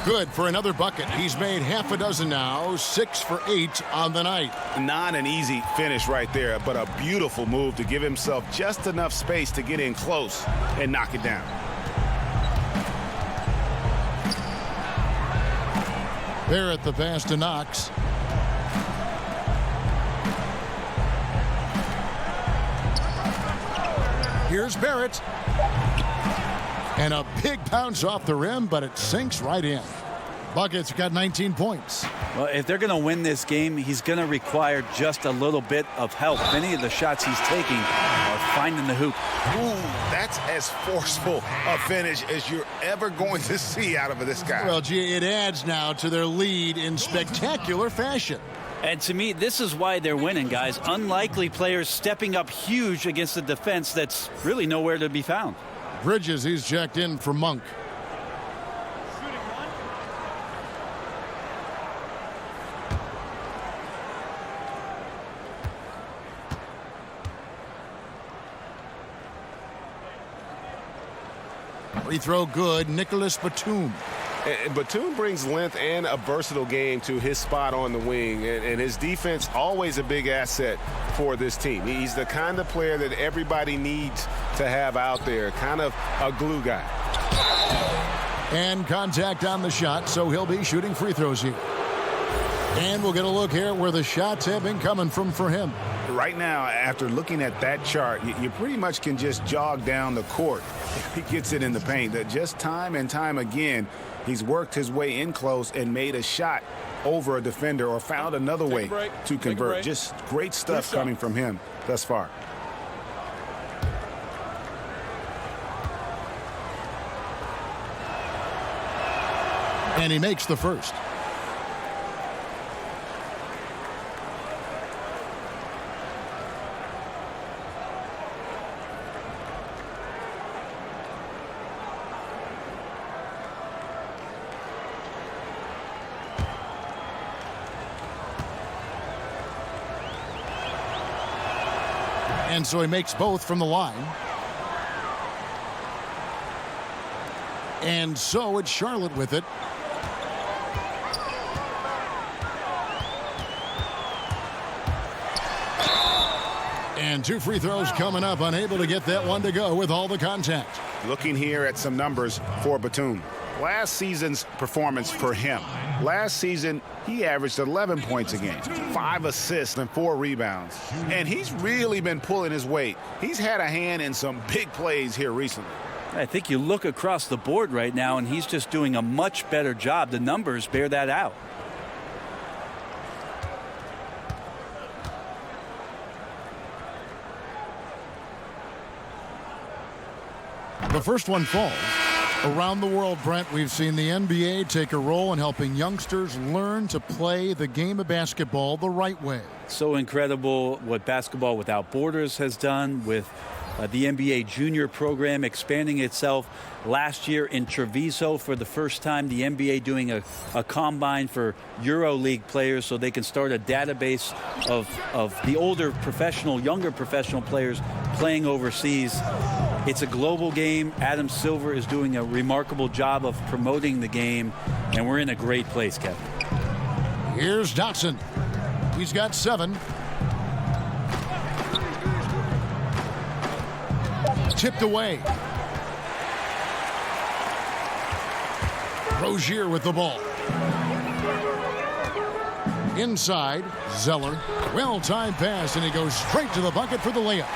Good for another bucket. He's made half a dozen now, 6 for 8 on the night. Not an easy finish right there, but a beautiful move to give himself just enough space to get in close and knock it down. Barrett the pass to Knox. Here's Barrett. And a big bounce off the rim, but it sinks right in. Bucket's got 19 points. Well, if they're going to win this game, he's going to require just a little bit of help. Many of the shots he's taking are finding the hoop. Ooh, that's as forceful a finish as you're ever going to see out of this guy. Well, gee, it adds now to their lead in spectacular fashion. And to me, this is why they're winning, guys. Unlikely players stepping up huge against a defense that's really nowhere to be found. Bridges, he's checked in for Monk. Free throw good, Nicholas Batum. And Batum brings length and a versatile game to his spot on the wing, and his defense always a big asset for this team. He's the kind of player that everybody needs to have out there, kind of a glue guy. And contact on the shot, so he'll be shooting free throws here. And we'll get a look here where the shots have been coming from for him. Right now, after looking at that chart, you pretty much can just jog down the court. He gets it in the paint. Just time and time again, he's worked his way in close and made a shot over a defender or found another way to convert. Just great stuff coming from him thus far. And he makes the first. And so he makes both from the line. And so it's Charlotte with it. And two free throws coming up, unable to get that one to go with all the contact. Looking here at some numbers for Batum. Last season's performance for him. Last season, he averaged 11 points a game, 5 assists and 4 rebounds. And he's really been pulling his weight. He's had a hand in some big plays here recently. I think you look across the board right now, and he's just doing a much better job. The numbers bear that out. The first one falls. Around the world, Brent, we've seen the NBA take a role in helping youngsters learn to play the game of basketball the right way. So incredible what Basketball Without Borders has done with the NBA junior program expanding itself. Last year in Treviso, for the first time, the NBA doing a combine for EuroLeague players so they can start a database of the older professional, younger professional players playing overseas. It's a global game. Adam Silver is doing a remarkable job of promoting the game, and we're in a great place, Kevin. Here's Dotson. He's got 7. Tipped away. Rozier with the ball. Inside, Zeller. Well-timed pass, and he goes straight to the bucket for the layup.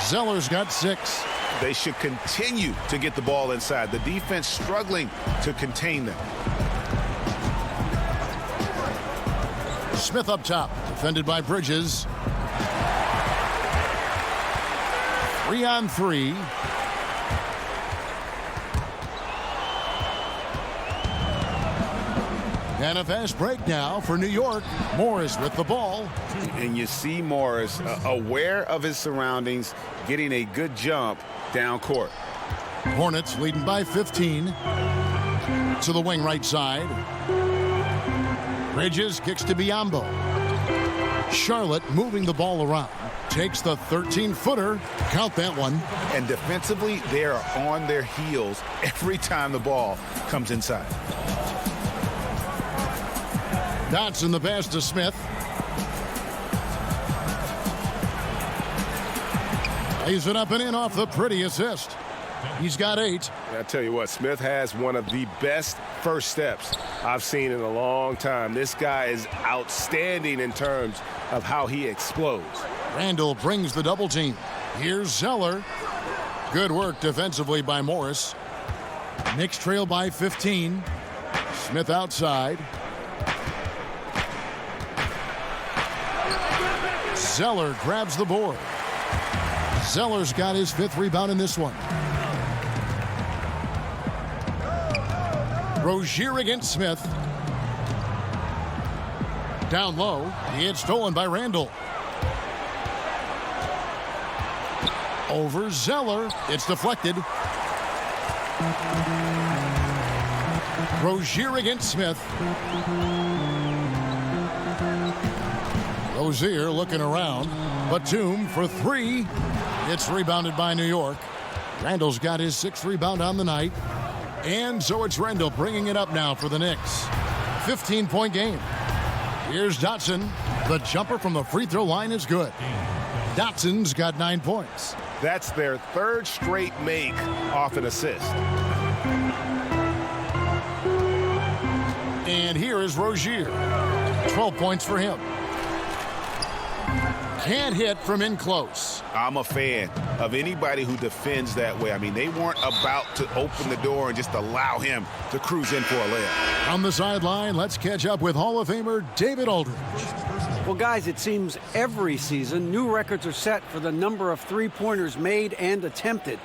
Zeller's got 6. They should continue to get the ball inside. The defense struggling to contain them. Smith up top, defended by Bridges. 3-on-3. And a fast break now for New York. Morris with the ball. And you see Morris aware of his surroundings, getting a good jump down court. Hornets leading by 15. To the wing right side. Bridges kicks to Biyombo. Charlotte moving the ball around. Takes the 13-footer. Count that one. And defensively, they are on their heels every time the ball comes inside. Dotson the pass to Smith. Lays it up and in off the pretty assist. He's got 8. I tell you what, Smith has one of the best first steps I've seen in a long time. This guy is outstanding in terms of how he explodes. Randall brings the double team. Here's Zeller. Good work defensively by Morris. Knicks trail by 15. Smith outside. Zeller grabs the board. Zeller's got his 5th rebound in this one. Rozier against Smith. Down low, it's stolen by Randall. Over Zeller, it's deflected. Rozier against Smith. Rozier looking around. Batum for three. It's rebounded by New York. Randall's got his 6th rebound on the night. And so it's Randall bringing it up now for the Knicks. 15-point game. Here's Dotson. The jumper from the free throw line is good. Dotson's got 9 points. That's their 3rd straight make off an assist. And here is Rozier. 12 points for him. Can't hit from in close. I'm a fan of anybody who defends that way. I mean, they weren't about to open the door and just allow him to cruise in for a layup. On the sideline, let's catch up with Hall of Famer David Aldridge. Well, guys, it seems every season new records are set for the number of three-pointers made and attempted.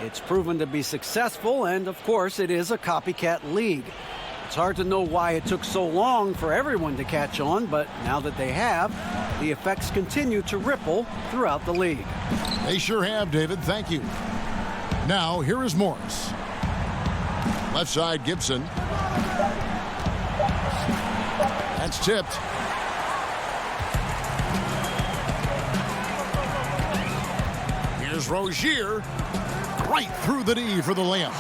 It's proven to be successful, and of course, it is a copycat league. It's hard to know why it took so long for everyone to catch on, but now that they have, the effects continue to ripple throughout the league. They sure have, David. Thank you. Now, here is Morris. Left side, Gibson. That's tipped. Here's Rozier. Right through the knee for the layup.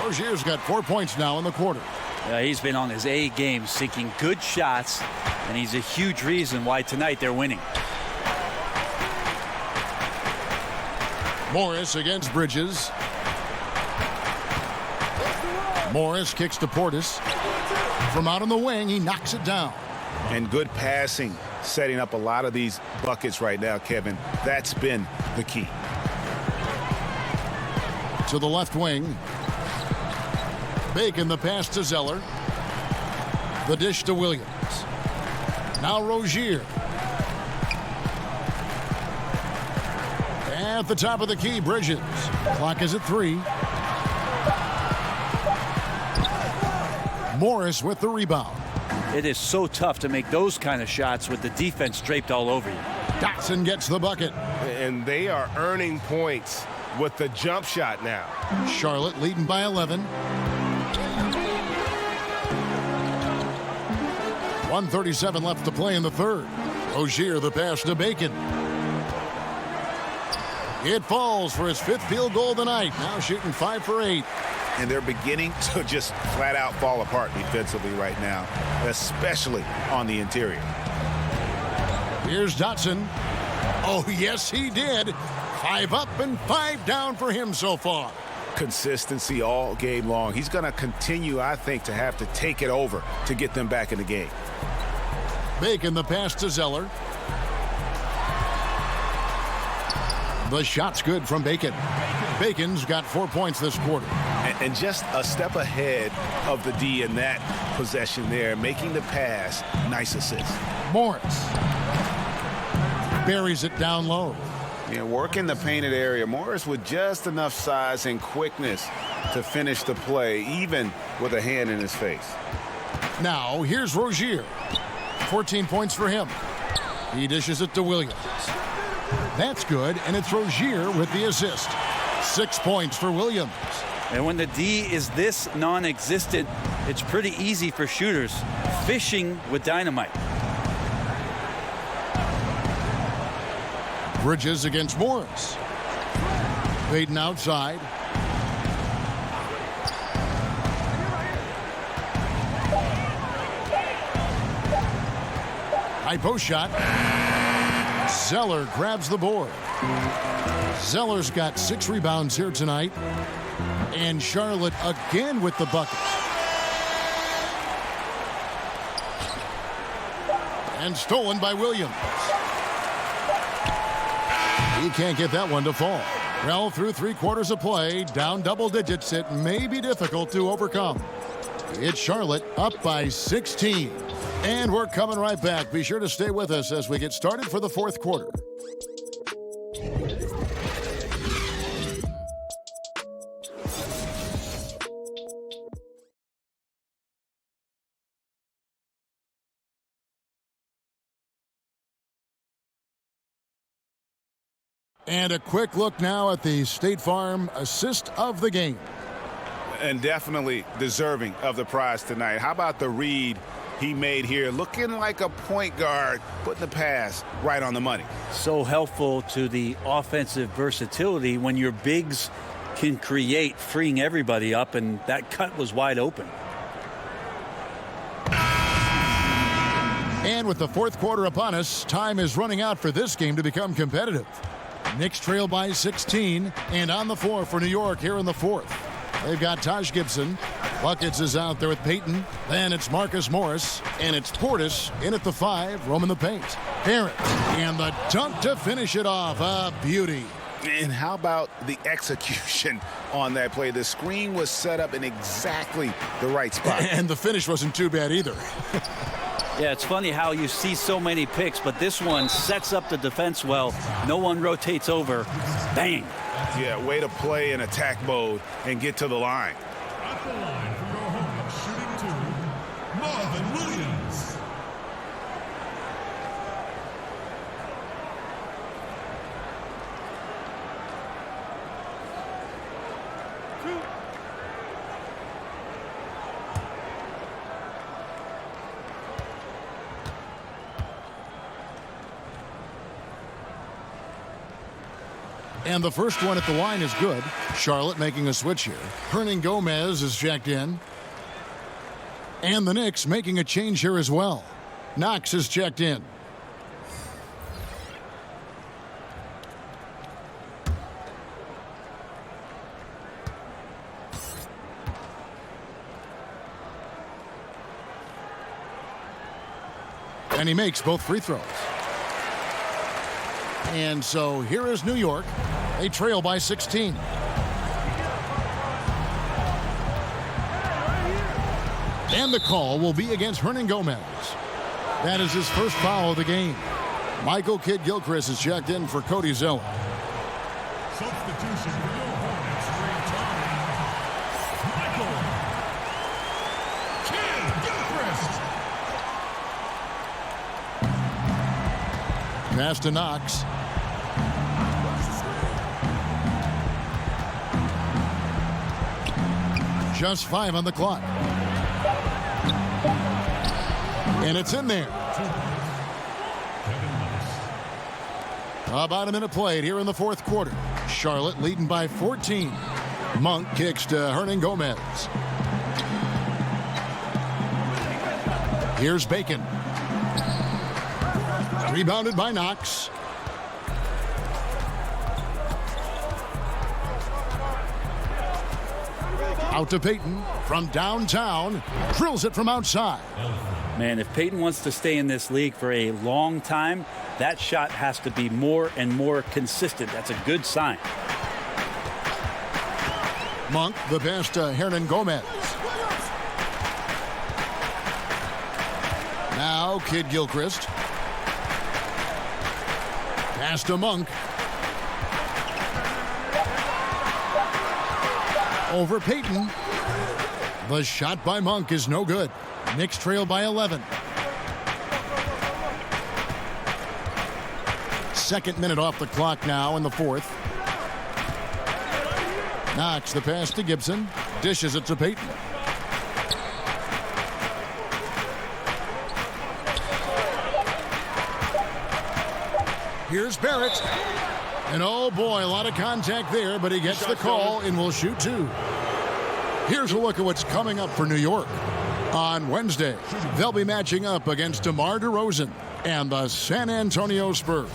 Rozier's got 4 points now in the quarter. He's been on his A game, seeking good shots, and he's a huge reason why tonight they're winning. Morris against Bridges. Morris kicks to Portis. From out on the wing, he knocks it down. And good passing, setting up a lot of these buckets right now, Kevin. That's been the key. To the left wing. Bacon the pass to Zeller. The dish to Williams. Now Rozier. At the top of the key, Bridges. Clock is at 3. Morris with the rebound. It is so tough to make those kind of shots with the defense draped all over you. Dotson gets the bucket. And they are earning points with the jump shot now. Charlotte leading by 11. 1:37 left to play in the third. Rozier the pass to Bacon. It falls for his 5th field goal tonight. Now shooting 5 for 8. And they're beginning to just flat out fall apart defensively right now, especially on the interior. Here's Dotson. Oh, yes, he did. 5 up and 5 down for him so far. Consistency all game long. He's going to continue, I think, to have to take it over to get them back in the game. Bacon the pass to Zeller. The shot's good from Bacon. Bacon's got 4 points this quarter. And just a step ahead of the D in that possession there, making the pass. Nice assist. Morris buries it down low. Yeah, working the painted area. Morris with just enough size and quickness to finish the play, even with a hand in his face. Now, here's Rozier. 14 points for him. He dishes it to Williams. That's good, and it's Rozier with the assist. 6 points for Williams. And when the D is this non-existent, it's pretty easy for shooters fishing with dynamite. Bridges against Morris. Baden outside. High post shot. Zeller grabs the board. Zeller's got 6 rebounds here tonight. And Charlotte again with the bucket. And stolen by Williams. He can't get that one to fall. Well, through 3 quarters of play, down double digits, it may be difficult to overcome. It's Charlotte up by 16. And we're coming right back. Be sure to stay with us as we get started for the 4th quarter. And a quick look now at the State Farm assist of the game. And definitely deserving of the prize tonight. How about the read he made here? Looking like a point guard, putting the pass right on the money. So helpful to the offensive versatility when your bigs can create, freeing everybody up, and that cut was wide open. And with the fourth quarter upon us, time is running out for this game to become competitive. Knicks trail by 16, and on the floor for New York here in the fourth. They've got Taj Gibson. Buckets is out there with Payton. Then it's Marcus Morris. And it's Portis in at the 5, roaming the paint. Barrett. And the dunk to finish it off. A beauty. And how about the execution on that play? The screen was set up in exactly the right spot. And the finish wasn't too bad either. Yeah, it's funny how you see so many picks, but this one sets up the defense well. No one rotates over. Bang. Yeah, way to play in attack mode and get to the line. At the line for your Hornets, shooting 2, Marvin Williams. And the first one at the line is good. Charlotte making a switch here. Hernangomez is checked in. And the Knicks making a change here as well. Knox is checked in. And he makes both free throws. And so here is New York. They trail by 16. And the call will be against Hernangomez. That is his first foul of the game. Michael Kidd-Gilchrist is checked in for Cody Zeller. Substitution for your Hornets, returning Michael Kidd-Gilchrist. Pass to Knox. Just 5 on the clock. And it's in there. About a minute played here in the fourth quarter. Charlotte leading by 14. Monk kicks to Hernangomez. Here's Bacon. Rebounded by Knox. Out to Payton from downtown. Drills it from outside. Man, if Payton wants to stay in this league for a long time, that shot has to be more and more consistent. That's a good sign. Monk, the pass to Hernangomez. Now Kidd-Gilchrist. Pass to Monk. Over Payton. The shot by Monk is no good. Knicks trail by 11. Second minute off the clock now in the fourth. Knox the pass to Gibson. Dishes it to Payton. Here's Barrett. And oh boy, a lot of contact there, but he gets the call and will shoot 2. Here's a look at what's coming up for New York. On Wednesday, they'll be matching up against DeMar DeRozan and the San Antonio Spurs.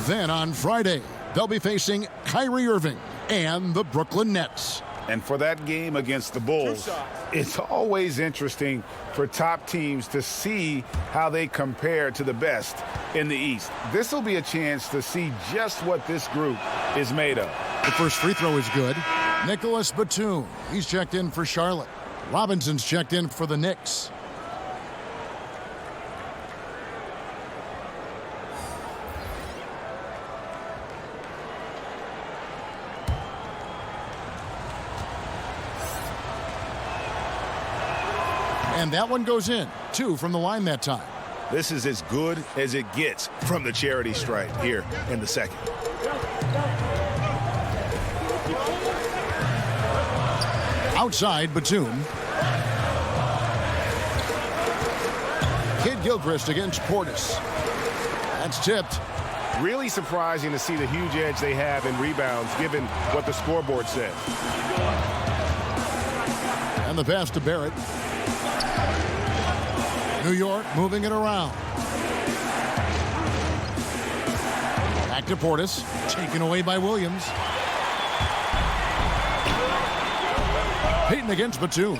Then on Friday, they'll be facing Kyrie Irving and the Brooklyn Nets. And for that game against the Bulls, it's always interesting for top teams to see how they compare to the best in the East. This will be a chance to see just what this group is made of. The first free throw is good. Nicholas Batum, he's checked in for Charlotte. Robinson's checked in for the Knicks. And that one goes in. 2 from the line that time. This is as good as it gets from the charity stripe here in the second. Outside, Batum. Kidd-Gilchrist against Portis. That's tipped. Really surprising to see the huge edge they have in rebounds, given what the scoreboard said. And the pass to Barrett. New York moving it around. Back to Portis. Taken away by Williams. Payton against Batum.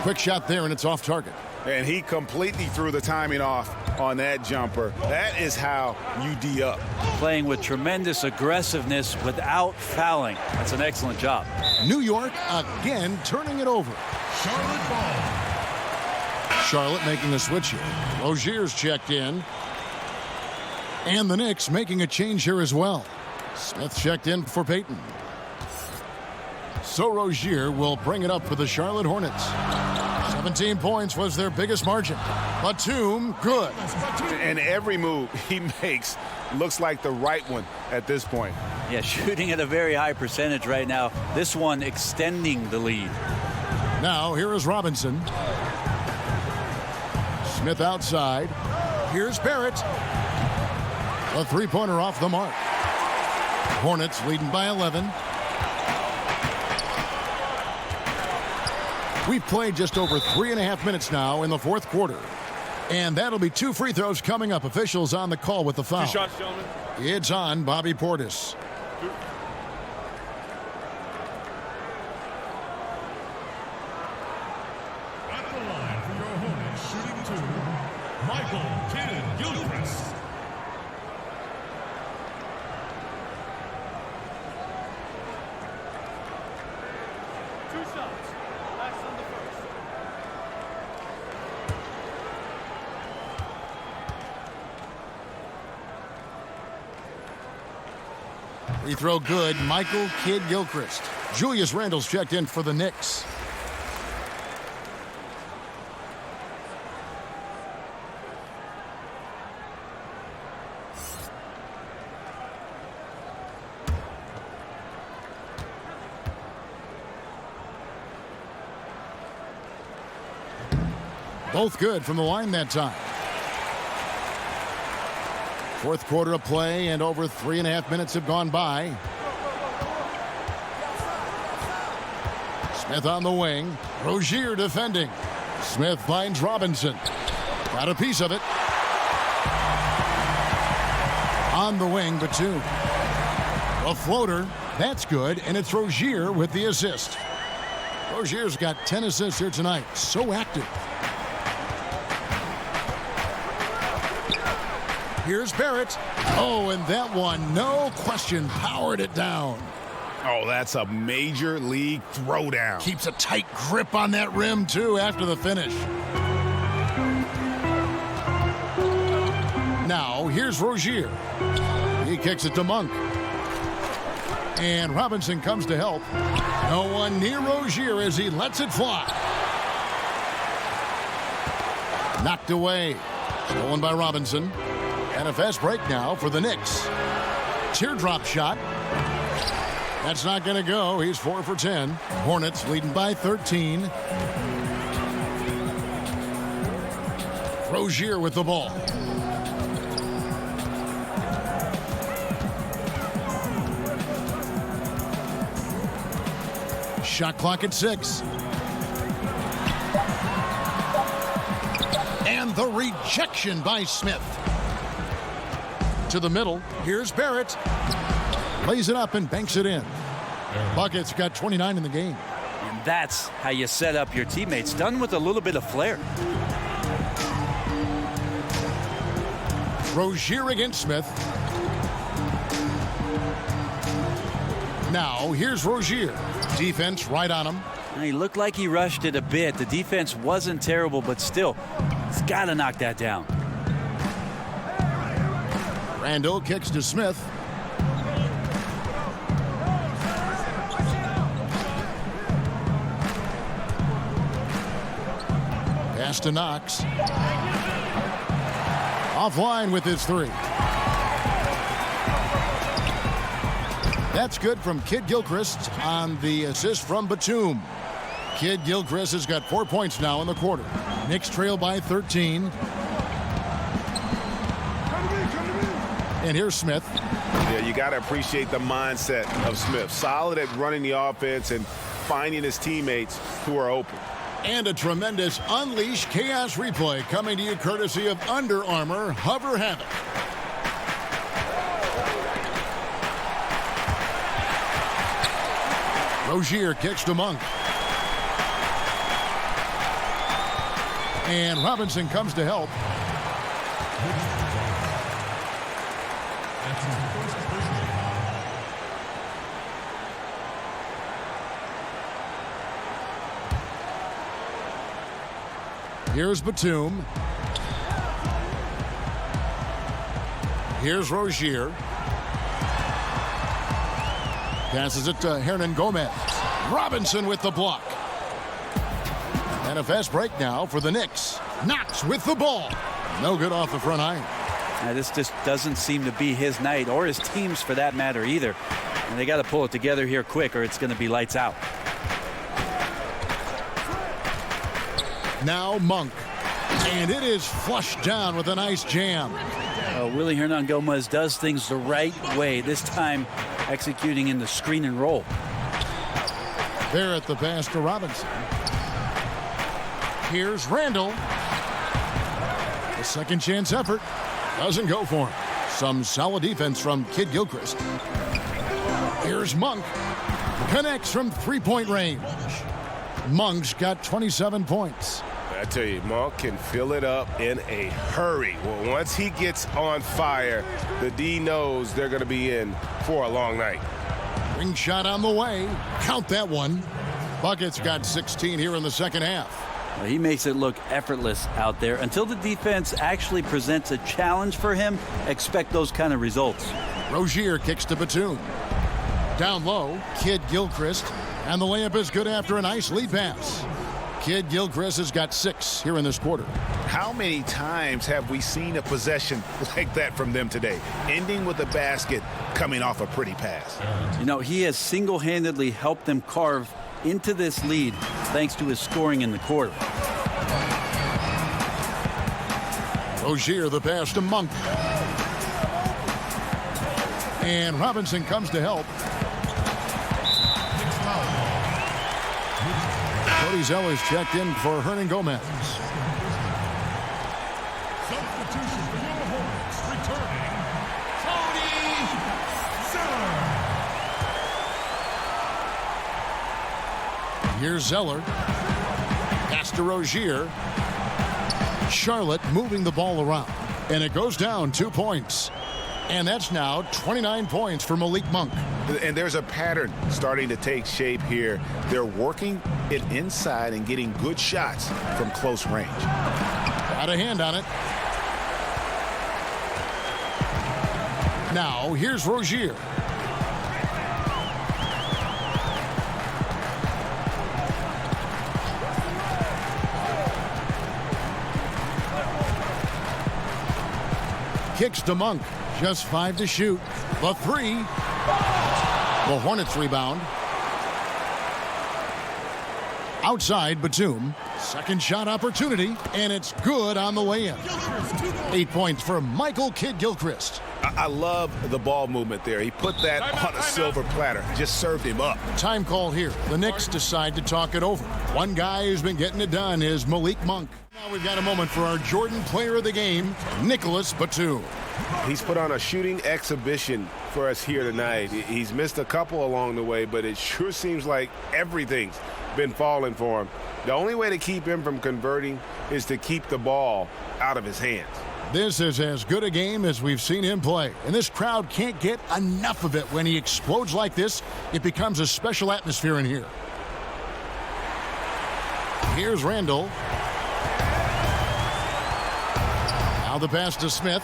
Quick shot there, and it's off target. And he completely threw the timing off on that jumper. That is how you D up. Playing with tremendous aggressiveness without fouling. That's an excellent job. New York again turning it over. Charlotte ball. Charlotte making a switch here. Rozier's checked in. And the Knicks making a change here as well. Smith checked in for Payton. So Rozier will bring it up for the Charlotte Hornets. 17 points was their biggest margin. Batum, good. And every move he makes looks like the right one at this point. Yeah, shooting at a very high percentage right now. This one extending the lead. Now here is Robinson. Smith outside. Here's Barrett. A three-pointer off the mark. Hornets leading by 11. We've played just over 3.5 minutes now in the fourth quarter. And that'll be 2 free throws coming up. Officials on the call with the foul. 2 shots, gentlemen. It's on Bobby Portis. At the line for your Hornets, shooting 2, Michael Kidd-Gilchrist. Free throw good. Michael Kidd-Gilchrist. Julius Randle's checked in for the Knicks. Both good from the line that time. Fourth quarter of play, and over 3.5 minutes have gone by. Smith on the wing. Rozier defending. Smith finds Robinson. Got a piece of it. On the wing, Batum. A floater. That's good, and it's Rozier with the assist. Rozier's got 10 assists here tonight. So active. Here's Barrett. Oh, and that one, no question, powered it down. Oh, that's a major league throwdown. Keeps a tight grip on that rim, too, after the finish. Now, here's Rozier. He kicks it to Monk. And Robinson comes to help. No one near Rozier as he lets it fly. Knocked away. Stolen by Robinson. And a fast break now for the Knicks. Teardrop shot. That's not going to go. He's 4 for 10. Hornets leading by 13. Rozier with the ball. Shot clock at 6. And the rejection by Smith. To the middle. Here's Barrett. Lays it up and banks it in. Bucket's got 29 in the game. And that's how you set up your teammates. Done with a little bit of flair. Rozier against Smith. Now, here's Rozier. Defense right on him. He looked like he rushed it a bit. The defense wasn't terrible, but still, he's got to knock that down. Randle kicks to Smith. Pass to Knox. Offline with his 3. That's good from Kid Gilchrist on the assist from Batum. Kid Gilchrist has got 4 points now in the quarter. Knicks trail by 13. And here's Smith. Yeah, you got to appreciate the mindset of Smith. Solid at running the offense and finding his teammates who are open. And a tremendous Unleash Chaos replay coming to you courtesy of Under Armour Hover Havoc. Rozier kicks to Monk. And Robinson comes to help. Here's Batum. Here's Rozier. Passes it to Hernan Gomez. Robinson with the block. And a fast break now for the Knicks. Knox with the ball. No good off the front iron. This just doesn't seem to be his night, or his team's for that matter either. And they got to pull it together here quick, or it's going to be lights out. Now Monk. And it is flushed down with a nice jam. Willie Hernan Gomez does things the right way, this time executing in the screen and roll. Barrett the pass to Robinson. Here's Randall. The second chance effort doesn't go for him. Some solid defense from Kid Gilchrist. Here's Monk. Connects from three-point range. Monk's got 27 points. I tell you, Monk can fill it up in a hurry. Well, once he gets on fire, the D knows they're going to be in for a long night. Ring shot on the way. Count that one. Bucket's got 16 here in the second half. Well, he makes it look effortless out there. Until the defense actually presents a challenge for him, expect those kind of results. Rozier kicks to Batum. Down low, Kid Gilchrist. And the layup is good after a nice lead pass. Kid Gilchrist has got 6 here in this quarter. How many times have we seen a possession like that from them today, ending with a basket coming off a pretty pass? You know, he has single-handedly helped them carve into this lead thanks to his scoring in the quarter. Rozier the pass to Monk. And Robinson comes to help. Cody Zeller's checked in for Hernan Gomez. Substitution for your Hornets, returning, Cody Zeller. Here's Zeller. Pass to Rozier. Charlotte moving the ball around. And it goes down 2 points. And that's now 29 points for Malik Monk. And there's a pattern starting to take shape here. They're working it inside and getting good shots from close range. Got a hand on it. Now, here's Rozier. Kicks to Monk. Just 5 to shoot. The 3. The Hornets rebound. Outside, Batum. Second shot opportunity, and it's good on the way-in. 8 points for Michael Kid Gilchrist. I love the ball movement there. He put that on a silver platter. Just served him up. Time call here. The Knicks decide to talk it over. One guy who's been getting it done is Malik Monk. Now we've got a moment for our Jordan player of the game, Nicholas Batum. He's put on a shooting exhibition for us here tonight. He's missed a couple along the way, but it sure seems like everything's been falling for him. The only way to keep him from converting is to keep the ball out of his hands. This is as good a game as we've seen him play, and this crowd can't get enough of it. When he explodes like this, it becomes a special atmosphere in here. Here's Randall. Now the pass to Smith.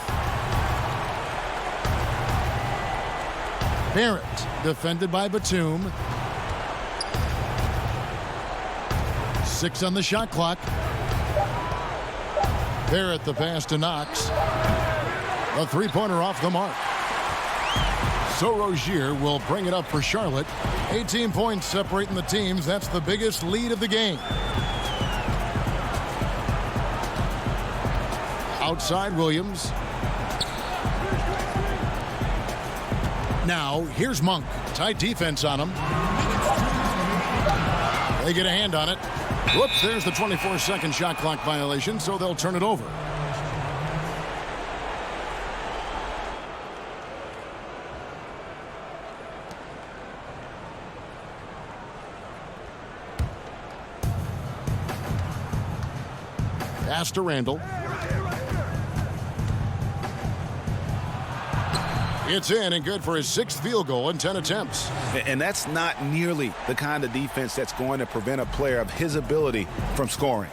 Barrett, defended by Batum. 6 on the shot clock. Barrett the pass to Knox. A three-pointer off the mark. So Rozier will bring it up for Charlotte. 18 points separating the teams. That's the biggest lead of the game. Outside Williams. Now, here's Monk. Tight defense on him. They get a hand on it. Whoops, there's the 24-second shot clock violation, so they'll turn it over. Pass to Randall. It's in and good for his 6th field goal in 10 attempts. And that's not nearly the kind of defense that's going to prevent a player of his ability from scoring.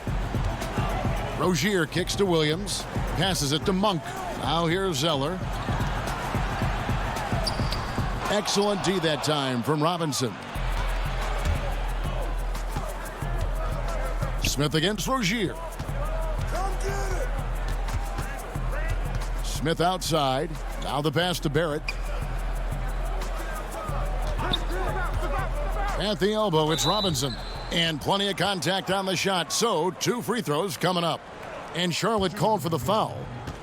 Rozier kicks to Williams. Passes it to Monk. Now here's Zeller. Excellent D that time from Robinson. Smith against Rozier. Smith outside. Now the pass to Barrett. At the elbow, it's Robinson. And plenty of contact on the shot, so 2 free throws coming up. And Charlotte called for the foul.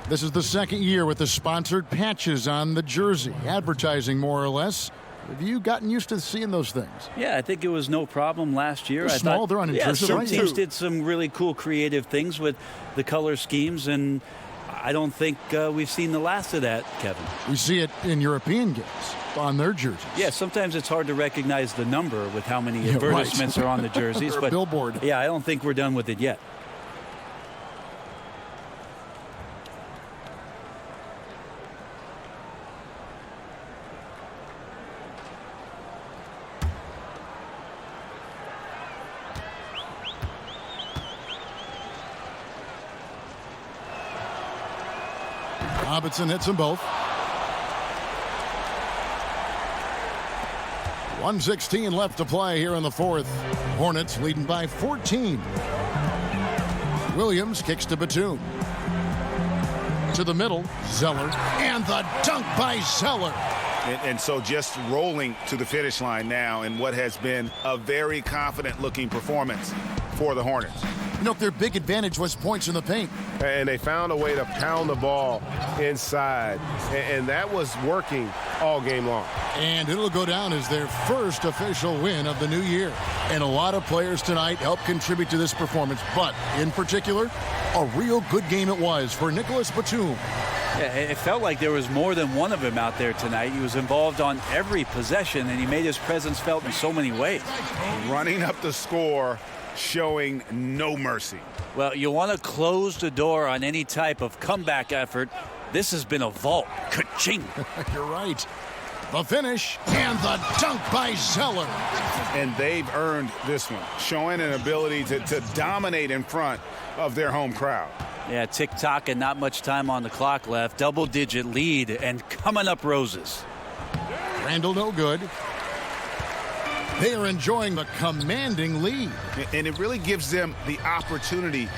This is the 2nd year with the sponsored patches on the jersey. Advertising, more or less. Have you gotten used to seeing those things? Yeah, I think it was no problem last year. They're small, they're unintrusive. Some teams did some really cool creative things with the color schemes, and I don't think we've seen the last of that, Kevin. We see it in European games on their jerseys. Yeah, sometimes it's hard to recognize the number with how many advertisements are on the jerseys. But billboard. Yeah, I don't think we're done with it yet. Robinson hits them both. 1:16 left to play here in the 4th. Hornets leading by 14. Williams kicks to Batum. To the middle, Zeller. And the dunk by Zeller. And so just rolling to the finish line now in what has been a very confident-looking performance for the Hornets. You know, their big advantage was points in the paint. And they found a way to pound the ball inside. And that was working all game long. And it'll go down as their first official win of the new year. And a lot of players tonight helped contribute to this performance. But in particular, a real good game it was for Nicholas Batum. Yeah, it felt like there was more than one of him out there tonight. He was involved on every possession, and he made his presence felt in so many ways. Running up the score, showing no mercy. Well, you want to close the door on any type of comeback effort. This has been a vault. Ka-ching. You're right. The finish and the dunk by Zeller. And they've earned this one, showing an ability to dominate in front of their home crowd. Yeah, tick-tock and not much time on the clock left. Double-digit lead and coming up roses. Randall no good. They are enjoying the commanding lead. And it really gives them the opportunity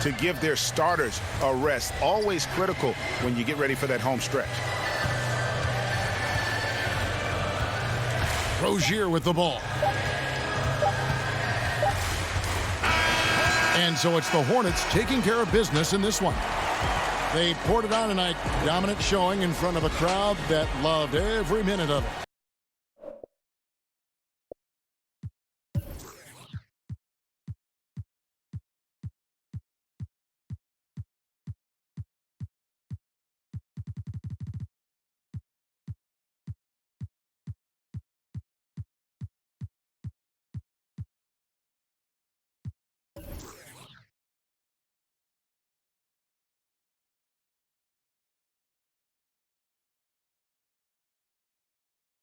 to give their starters a rest. Always critical when you get ready for that home stretch. Rozier with the ball. And so it's the Hornets taking care of business in this one. They poured it on tonight. Dominant showing in front of a crowd that loved every minute of it.